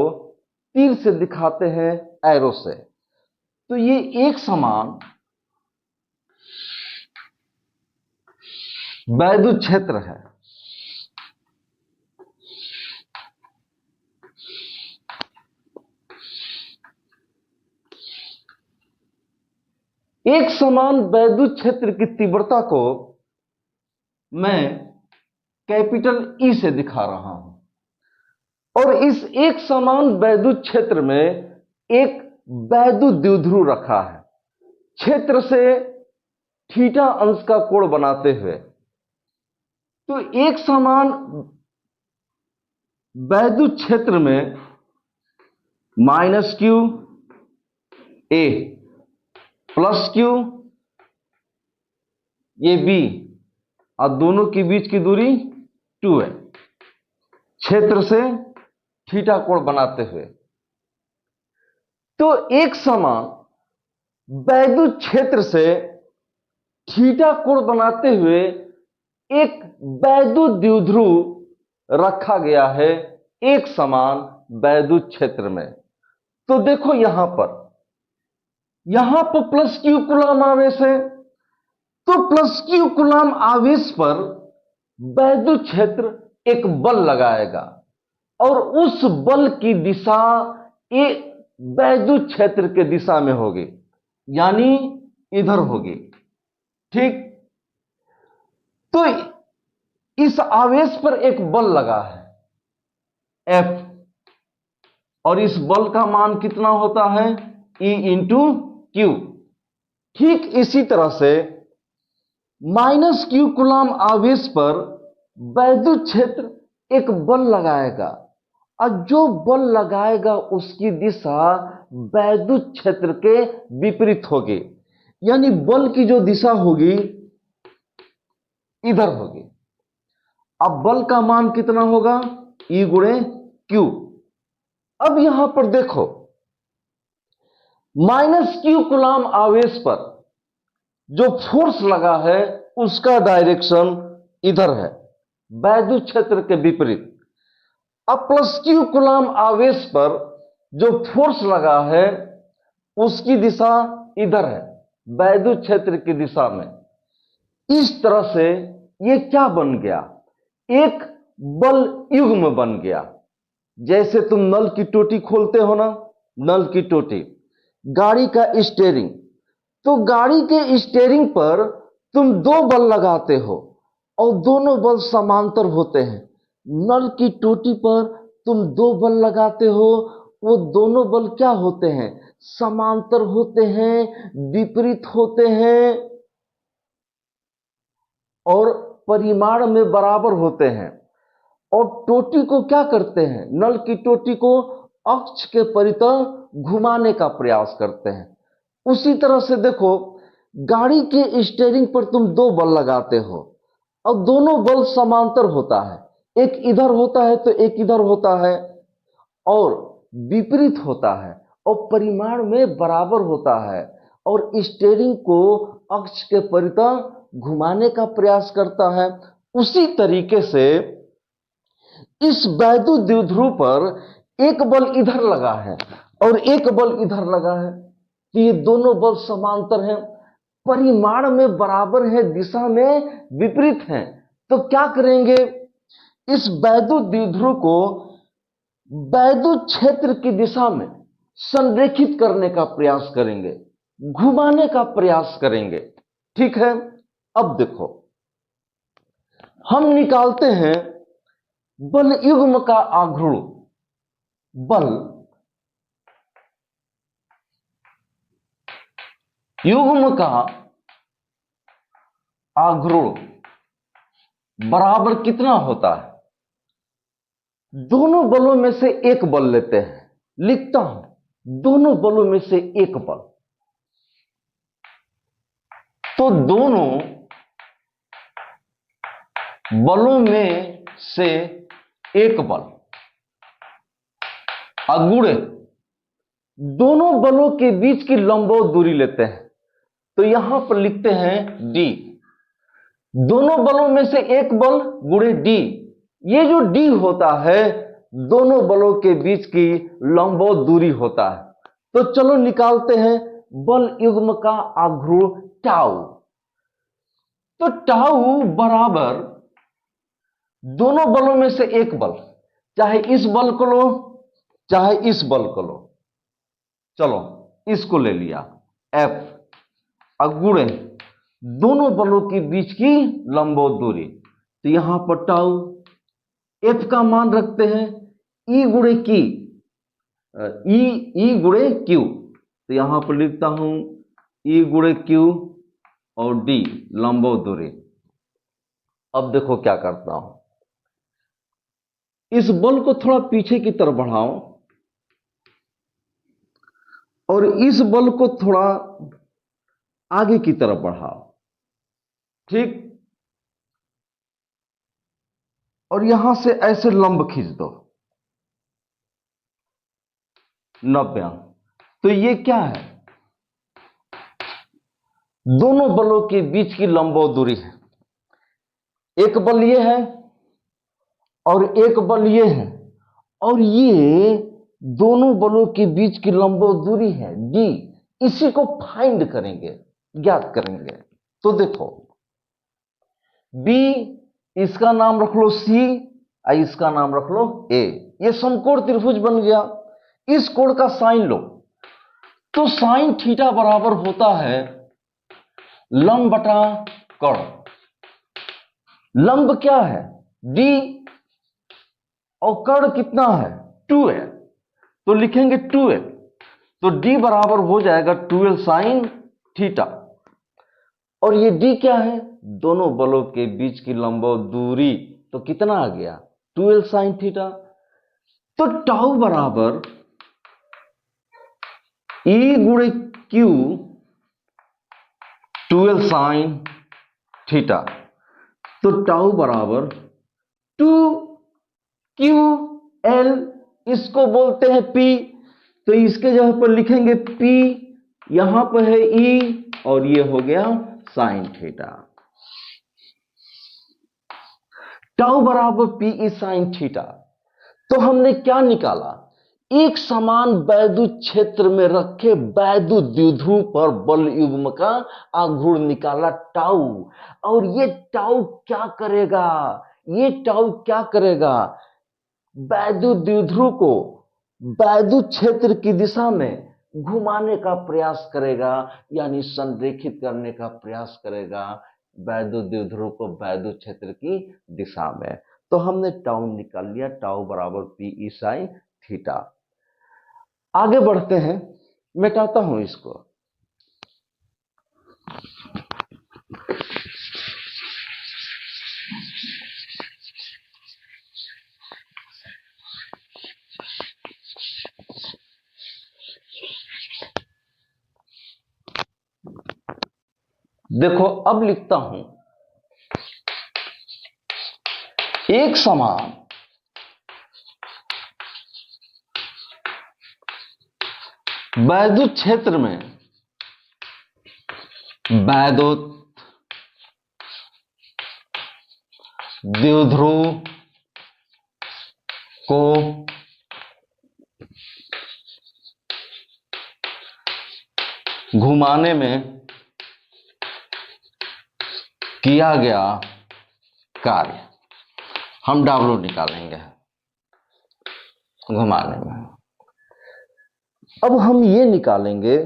तीर से दिखाते हैं एरो से, तो ये एक समान वैद्युत क्षेत्र है। एक समान वैद्युत क्षेत्र की तीव्रता को मैं कैपिटल ई से दिखा रहा हूं, और इस एक समान वैद्युत क्षेत्र में एक वैद्युत द्विध्रुव रखा है, क्षेत्र से थीटा अंश का कोण बनाते हुए। तो एक समान वैद्युत क्षेत्र में minus Q A plus Q ये बी, और दोनों के बीच की दूरी 2 है, क्षेत्र से थीटा कोण बनाते हुए। तो एक समान वैद्युत क्षेत्र से थीटा कोण बनाते हुए एक वैद्युत द्विध्रुव रखा गया है एक समान वैद्युत क्षेत्र में। तो देखो यहां पर प्लस क्यू कूलम आवेश है, तो प्लस क्यू कूलम आवेश पर वैद्युत क्षेत्र एक बल लगाएगा, और उस बल की दिशा एक वैद्युत क्षेत्र के दिशा में होगी, यानी इधर होगी। ठीक, तो इस आवेश पर एक बल लगा है F, और इस बल का मान कितना होता है? E into Q. ठीक इसी तरह से माइनस क्यू कूलम आवेश पर वैद्युत क्षेत्र एक बल लगाएगा, और जो बल लगाएगा उसकी दिशा वैद्युत क्षेत्र के विपरीत होगी, यानी बल की जो दिशा होगी इधर होगी। अब बल का मान कितना होगा? E गुणे क्यू। अब यहां पर देखो माइनस क्यू कूलम आवेश पर जो फोर्स लगा है उसका डायरेक्शन इधर है, वैद्युत क्षेत्र के विपरीत। अब प्लस क्यू कूलम आवेश पर जो फोर्स लगा है उसकी दिशा इधर है, वैद्युत क्षेत्र की दिशा में। इस तरह से ये क्या बन गया? एक बल युग्म बन गया। जैसे तुम नल की टोटी खोलते हो ना, नल की टोटी, गाड़ी का स्टीयरिंग, तो गाड़ी के स्टीयरिंग पर तुम 2 बल लगाते हो और दोनों बल समांतर होते हैं। नल की टोटी पर तुम 2 बल लगाते हो, वो दोनों बल क्या होते हैं? समांतर होते हैं, विपरीत होते हैं, और परिमाण में बराबर होते हैं। और टोटी को क्या करते हैं? नल की टोटी को अक्ष के परितः घुमाने का प्रयास करते हैं। उसी तरह से देखो, गाड़ी के स्टीयरिंग पर तुम दो बल लगाते हो और दोनों बल समांतर होता है, एक इधर होता है तो एक इधर होता है, और विपरीत होता है और परिमाण में बराबर होता है, और स्टीयरिंग को अक्ष के परितः घुमाने का प्रयास करता है। उसी तरीके से इस वैद्युत द्विध्रुव पर एक बल इधर लगा है और एक बल इधर लगा है, तो ये दोनों बल समांतर हैं, परिमाण में बराबर है, दिशा में विपरीत हैं। तो क्या करेंगे, इस वैद्युत द्विध्रुव को वैद्युत क्षेत्र की दिशा में संरेखित करने का प्रयास करेंगे, घुमाने का प्रयास करेंगे। ठीक है, अब देखो हम निकालते हैं बल युग्म का आघूर्ण। बल युग्म का आघूर्ण बराबर कितना होता है, दोनों बलों में से एक बल लेते हैं, लिखता हूं दोनों बलों में से एक बल, तो दोनों बलों में से एक बल अगुणे दोनों बलों के बीच की लंबवत दूरी लेते हैं, तो यहां पर लिखते हैं d, दोनों बलों में से एक बल गुणे d। ये जो d होता है दोनों बलों के बीच की लंबवत दूरी होता है। तो चलो निकालते हैं बल युग्म का आघूर्ण टाउ। तो टाउ बराबर दोनों बलों में से एक बल, चाहे इस बल को लो चाहे इस बल को लो, चलो इसको ले लिया F, अगुणे दोनों बलों के बीच की लंबवत दूरी, तो यहां पर टाउ F का मान रखते हैं E गुणे की, E गुणे Q, तो यहां पर लिखता हूं E गुणे Q और D लंबवत दूरी। अब देखो क्या करता हूं, इस बल को थोड़ा पीछे की तरफ बढ़ाओ और इस बल को थोड़ा आगे की तरफ बढ़ाओ, ठीक, और यहां से ऐसे लंब खींच दो 90। तो ये क्या है, दोनों बलों के बीच की लंबवत दूरी है। एक बल ये है और एक बल ये है, और ये दोनों बलों के बीच की लंबवत दूरी है d। इसी को फाइंड करेंगे, ज्ञात करेंगे। तो देखो b, इसका नाम रख लो c, इसका नाम रख लो a, ये समकोण त्रिभुज बन गया। इस कोण का साइन लो, तो साइन थीटा बराबर होता है लंब बटा कोण। लंब क्या है d और कोण कितना है 2a, तो लिखेंगे 2a, तो d बराबर हो जाएगा 12 साइन थीटा। और ये d क्या है, दोनों बलों के बीच की लंबवत दूरी, तो कितना आ गया 12 साइन थीटा। तो टाउ बराबर E गुणे Q 12 साइन थीटा, तो टाउ बराबर 2QL, इसको बोलते हैं P, तो इसके जगह पर लिखेंगे P, यहां पर है E और ये हो गया साइन थीटा। टाउ बराबर PE साइन थीटा। तो हमने क्या निकाला, एक समान वैद्युत क्षेत्र में रखे वैद्युत द्विध्रुव पर बल युग्म का आघूर्ण निकाला टाउ। और ये टाउ क्या करेगा, ये टाउ क्या करेगा, वैद्युत द्विध्रुव को वैद्युत क्षेत्र की दिशा में घुमाने का प्रयास करेगा, यानी संरेखित करने का प्रयास करेगा वैद्युत द्विध्रुव को वैद्युत क्षेत्र की दिशा में। तो हमने टाउ निकाल लिया, टाउ बराबर PE साइन थीटा। आगे बढ़ते हैं, मिटाता हूं इसको। देखो अब लिखता हूं, एक समान वैद्युत क्षेत्र में वैद्युत द्विध्रुव को घुमाने में किया गया कार्य, हम W निकालेंगे घुमाने में। अब हम ये निकालेंगे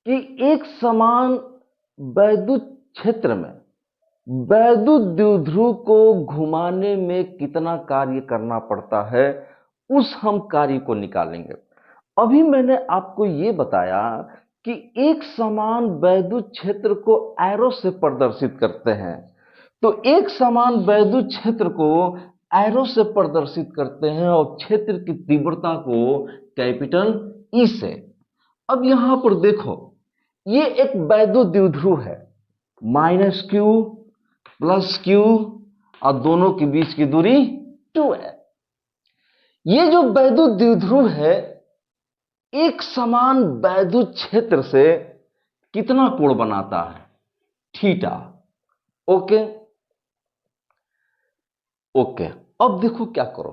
कि एक समान वैद्युत क्षेत्र में वैद्युत द्विध्रुव को घुमाने में कितना कार्य करना पड़ता है, उस हम कार्य को निकालेंगे। अभी मैंने आपको ये बताया कि एक समान वैद्युत क्षेत्र को एरो से प्रदर्शित करते हैं, तो एक समान वैद्युत क्षेत्र को एरो से प्रदर्शित करते हैं और क्षेत्र की तीव्रता को कैपिटल ई से। अब यहां पर देखो, ये एक वैद्युत द्विध्रुव है, -q + q और दोनों के बीच की दूरी 2 है। ये जो वैद्युत द्विध्रुव है एक समान वैद्युत क्षेत्र से कितना कोण बनाता है, थीटा। ओके ओके, अब देखो क्या करो,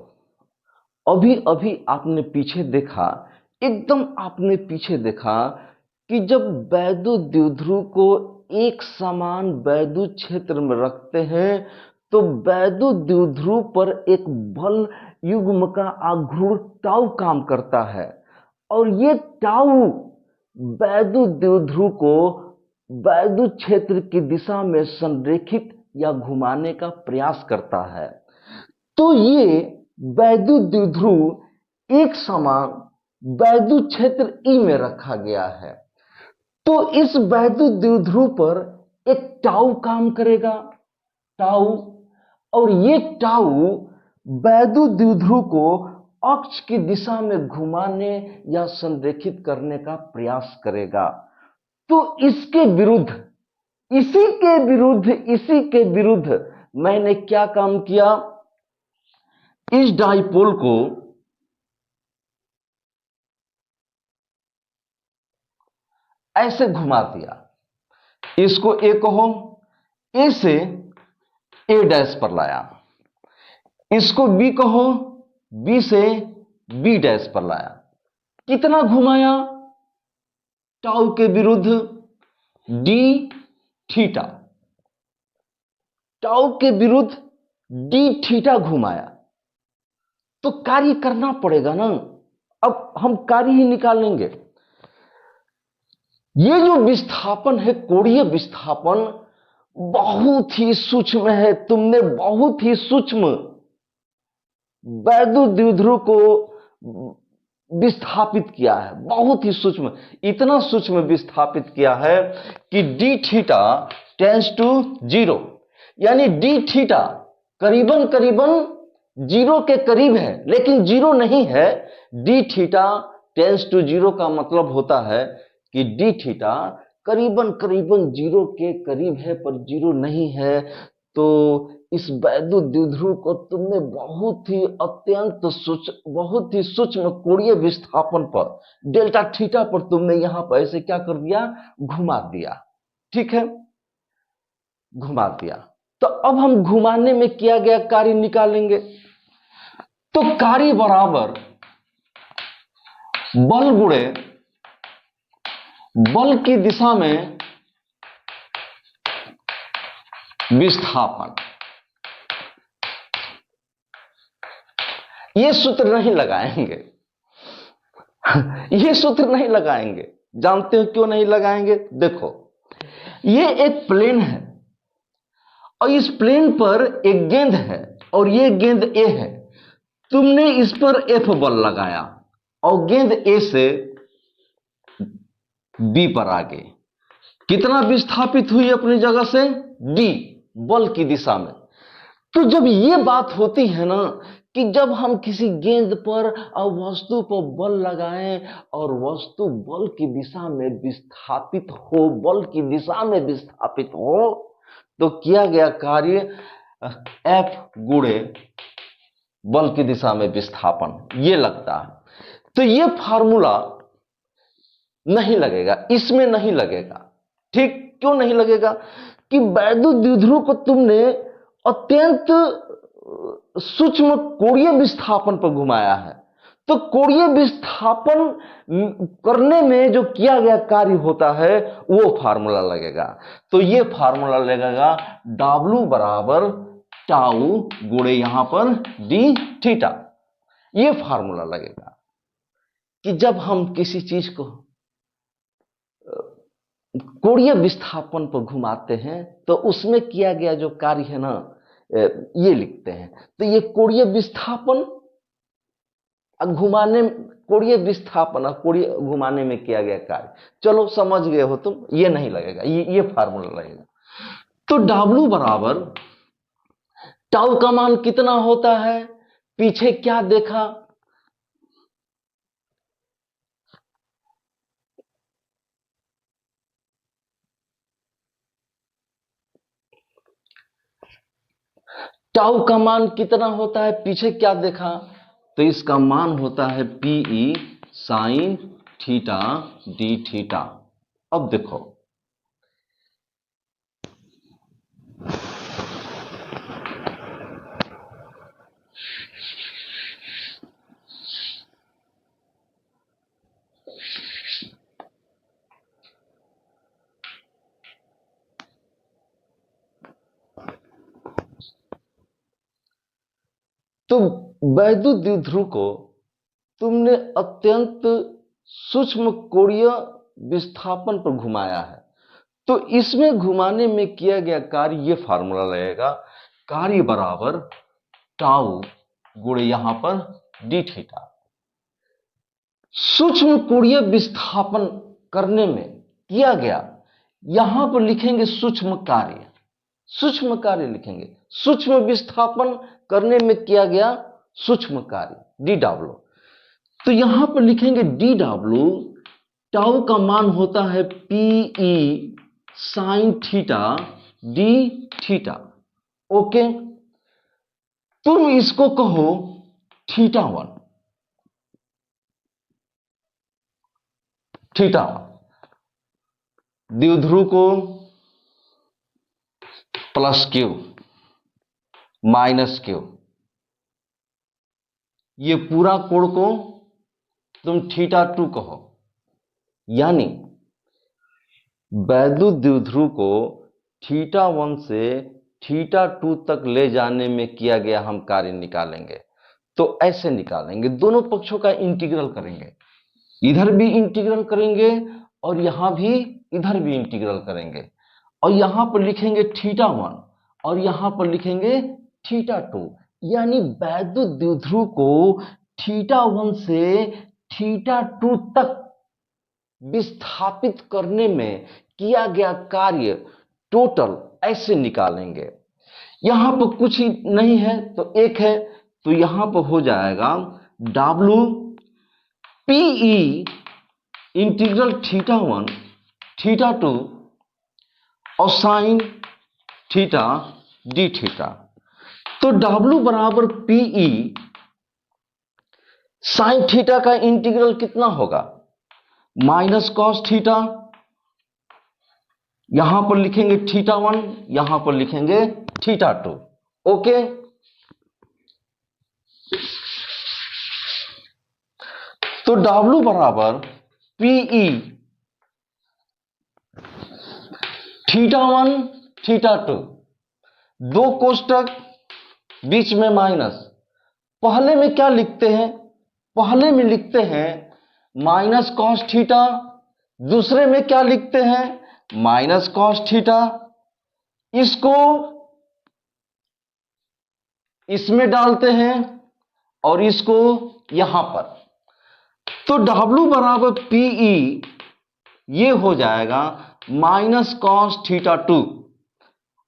अभी अभी आपने पीछे देखा, एकदम आपने पीछे देखा कि जब वैद्युत द्विध्रुव को एक समान वैद्युत क्षेत्र में रखते हैं तो वैद्युत द्विध्रुव पर एक बल युग्म का आघूर्ण टाउ काम करता है और ये टाउ वैद्युत द्विध्रुव को वैद्युत क्षेत्र की दिशा में संरेखित या घुमाने का प्रयास करता है। तो ये वैद्युत द्विध्रुव एक समान वैद्युत क्षेत्र ई में रखा गया है, तो इस वैद्युत द्विध्रुव पर एक टाउ काम करेगा, टाउ, और ये टाउ वैद्युत द्विध्रुव को अक्ष की दिशा में घुमाने या संरेखित करने का प्रयास करेगा। तो इसके विरुद्ध, इसी के विरुद्ध मैंने क्या काम किया, इस डाइपोल को ऐसे घुमा दिया, इसको ए कहो, ए से ए डैश पर लाया, इसको बी कहो, बी से बी डैश पर लाया। कितना घुमाया, टाउ के विरुद्ध डी थीटा, टाउ के विरुद्ध डी थीटा घुमाया। तो कार्य करना पड़ेगा ना, अब हम कार्य ही निकालेंगे। ये जो विस्थापन है, कोणीय विस्थापन, बहुत ही सूक्ष्म है। तुमने बहुत ही सूक्ष्म वैद्युत द्विध्रुव को विस्थापित किया है, बहुत ही सूक्ष्म, इतना सूक्ष्म विस्थापित किया है कि डी थीटा टेंड्स टू 0, यानी डी थीटा करीबन करीबन 0 के करीब है, लेकिन 0 नहीं है। डी थीटा टेंड्स टू 0 का मतलब होता है कि डी थीटा करीबन करीबन 0 के करीब है पर 0 नहीं है। तो इस वैद्युत द्विध्रुव को तुमने बहुत ही अत्यंत बहुत ही सूक्ष्म कोणीय विस्थापन पर डेल्टा थीटा पर तुमने यहां पर ऐसे क्या कर दिया, घुमा दिया। ठीक है, घुमा दिया। तो अब हम घुमाने में किया गया कार्य निकालेंगे। तो कार्य बराबर बल गुणे बल की दिशा में विस्थापन। ये सूत्र नहीं लगाएंगे, ये सूत्र नहीं लगाएंगे। जानते हो क्यों नहीं लगाएंगे? देखो, ये एक प्लेन है और इस प्लेन पर एक गेंद है और ये गेंद ए है। तुमने इस पर एफ बल लगाया और गेंद ए से बी पर आ गई। कितना विस्थापित हुई अपनी जगह से? डी, बल की दिशा में। तो जब ये बात होती है ना कि जब हम किसी गेंद पर और वस्तु पर बल लगाएं और वस्तु बल की दिशा में विस्थापित हो, बल की दिशा में विस्थापित हो, तो किया गया कार्य F गुणे बल की दिशा में विस्थापन, ये लगता है। तो ये फार्मूला नहीं लगेगा, इसमें नहीं लगेगा। ठीक, क्यों नहीं लगेगा? कि वैद्युत द्विध्रुव को तुमने अत्यंत सूक्ष्म कोणीय विस्थापन पर घुमाया है, तो कोणीय विस्थापन करने में जो किया गया कार्य होता है वो फार्मूला लगेगा। तो ये फार्मूला लगेगा W बराबर टाउ गुणे यहां पर डी थीटा। ये फार्मूला लगेगा कि जब हम किसी चीज को कोणीय विस्थापन पर घुमाते हैं तो उसमें किया गया जो कार्य है ना, ये लिखते हैं। तो ये कोणीय विस्थापन घुमाने, कोणीय विस्थापन कोणीय घुमाने में किया गया कार्य, चलो समझ गए हो तुम, ये नहीं लगेगा, ये फार्मूला लगेगा। तो W बराबर टाउ का मान कितना होता है, पीछे क्या देखा, टाउ का मान कितना होता है, पीछे क्या देखा, तो इसका मान होता है PE sine theta D theta. अब देखो, तो वैद्युत द्विध्रुव को तुमने अत्यंत सूक्ष्म कोणीय विस्थापन पर घुमाया है, तो इसमें घुमाने में किया गया कार्य, ये फार्मूला लगेगा, कार्य बराबर टाउ गुणे यहां पर डी थीटा। सूक्ष्म कोणीय विस्थापन करने में किया गया, यहां पर लिखेंगे सूक्ष्म कार्य, सूक्ष्म कार्य लिखेंगे, सूक्ष्म विस्थापन करने में किया गया सूक्ष्म कार्य डी डब्ल्यू। तो यहां पर लिखेंगे डी डब्ल्यू, टाउ का मान होता है PE sine theta D theta. Okay, तुम इसको कहो θ1, θ1 द्विध्रुव को प्लस Q माइनस Q, ये पूरा कोण को तुम θ2 कहो, यानी वैद्युत द्विध्रुव को θ1 से θ2 तक ले जाने में किया गया हम कार्य निकालेंगे। तो ऐसे निकालेंगे, दोनों पक्षों का इंटीग्रल करेंगे, इधर भी इंटीग्रल करेंगे और यहां भी, इधर भी इंटीग्रल करेंगे, और यहां पर लिखेंगे θ1 और यहां पर लिखेंगे θ2, यानी वैद्युत द्विध्रुव को θ1 से θ2 तक विस्थापित करने में किया गया कार्य टोटल ऐसे निकालेंगे। यहां पर कुछ ही नहीं है तो एक है, तो यहां पर हो जाएगा W PE इंटीग्रल θ1 θ2 और साइन थीटा डी थीटा। तो W बराबर PE साइन थीटा का इंटीग्रल कितना होगा, माइनस कॉस थीटा, यहां पर लिखेंगे θ1, यहां पर लिखेंगे θ2। ओके, तो W बराबर PE θ1 θ2, दो कोष्टक बीच में माइनस, पहले में क्या लिखते हैं, पहले में लिखते हैं माइनस कॉस थीटा, दूसरे में क्या लिखते हैं माइनस कॉस थीटा, इसको इसमें डालते हैं और इसको यहां पर, तो W बराबर PE ये हो जाएगा माइनस कॉस θ2,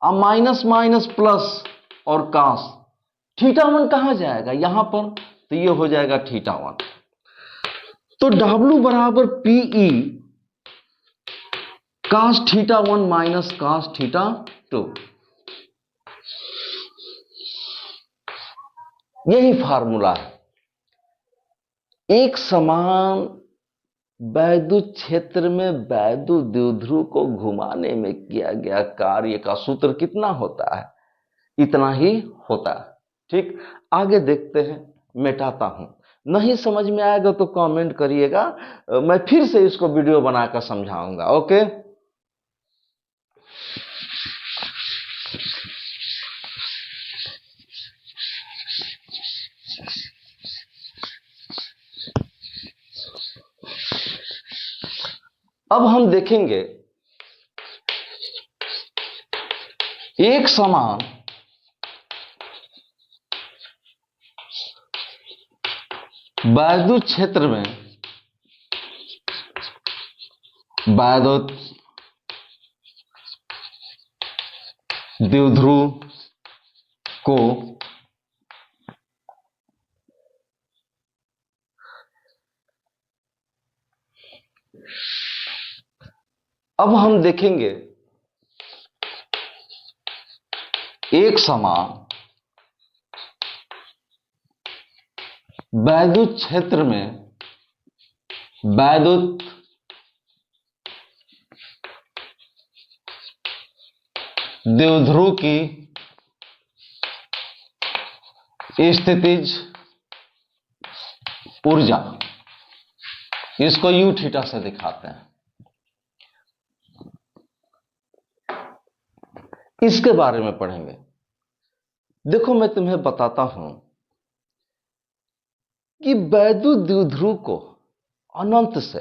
अब माइनस माइनस प्लस और कॉस, θ1 कहां जाएगा, यहां पर, तो ये हो जाएगा θ1। तो W बराबर PE cos θ1 माइनस cos θ2, यही फार्मूला है। एक समान वैद्युत क्षेत्र में वैद्युत द्विध्रुव को घुमाने में किया गया कार्य का सूत्र कितना होता है, इतना ही होता है। ठीक, आगे देखते हैं, मिटाता हूं। नहीं समझ में आएगा तो कमेंट करिएगा, मैं फिर से इसको वीडियो बनाकर समझाऊंगा। ओके, अब हम देखेंगे एक समान वैद्युत क्षेत्र में वैद्युत द्विध्रुव को अब हम देखेंगे एक समान वैद्युत क्षेत्र में वैद्युत द्विध्रुव की स्थितिज ऊर्जा, इसको U θ से दिखाते हैं। इसके बारे में पढ़ेंगे। देखो, मैं तुम्हें बताता हूं कि वैद्युत द्विध्रुव को अनंत से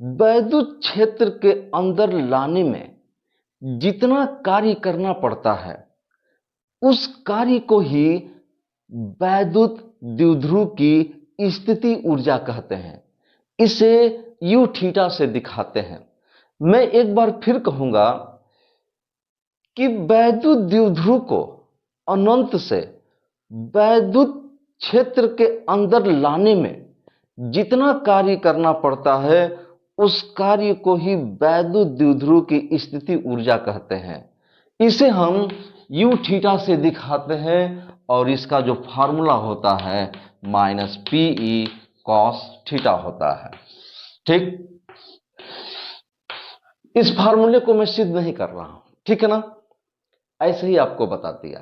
वैद्युत क्षेत्र के अंदर लाने में जितना कार्य करना पड़ता है, उस कार्य को ही वैद्युत द्विध्रुव की स्थिति ऊर्जा कहते हैं। इसे U θ से दिखाते हैं। मैं एक बार फिर कहूंगा कि वैद्युत द्विध्रुव को अनंत से वैद्युत क्षेत्र के अंदर लाने में जितना कार्य करना पड़ता है, उस कार्य को ही वैद्युत द्विध्रुव की स्थिति ऊर्जा कहते हैं। इसे हम U θ से दिखाते हैं और इसका जो फार्मूला होता है माइनस PE cos θ होता है। ठीक, इस फार्मूले को मैं सिद्ध नहीं कर रहा हूं, ठीक है ना, ऐसे ही आपको बता दिया।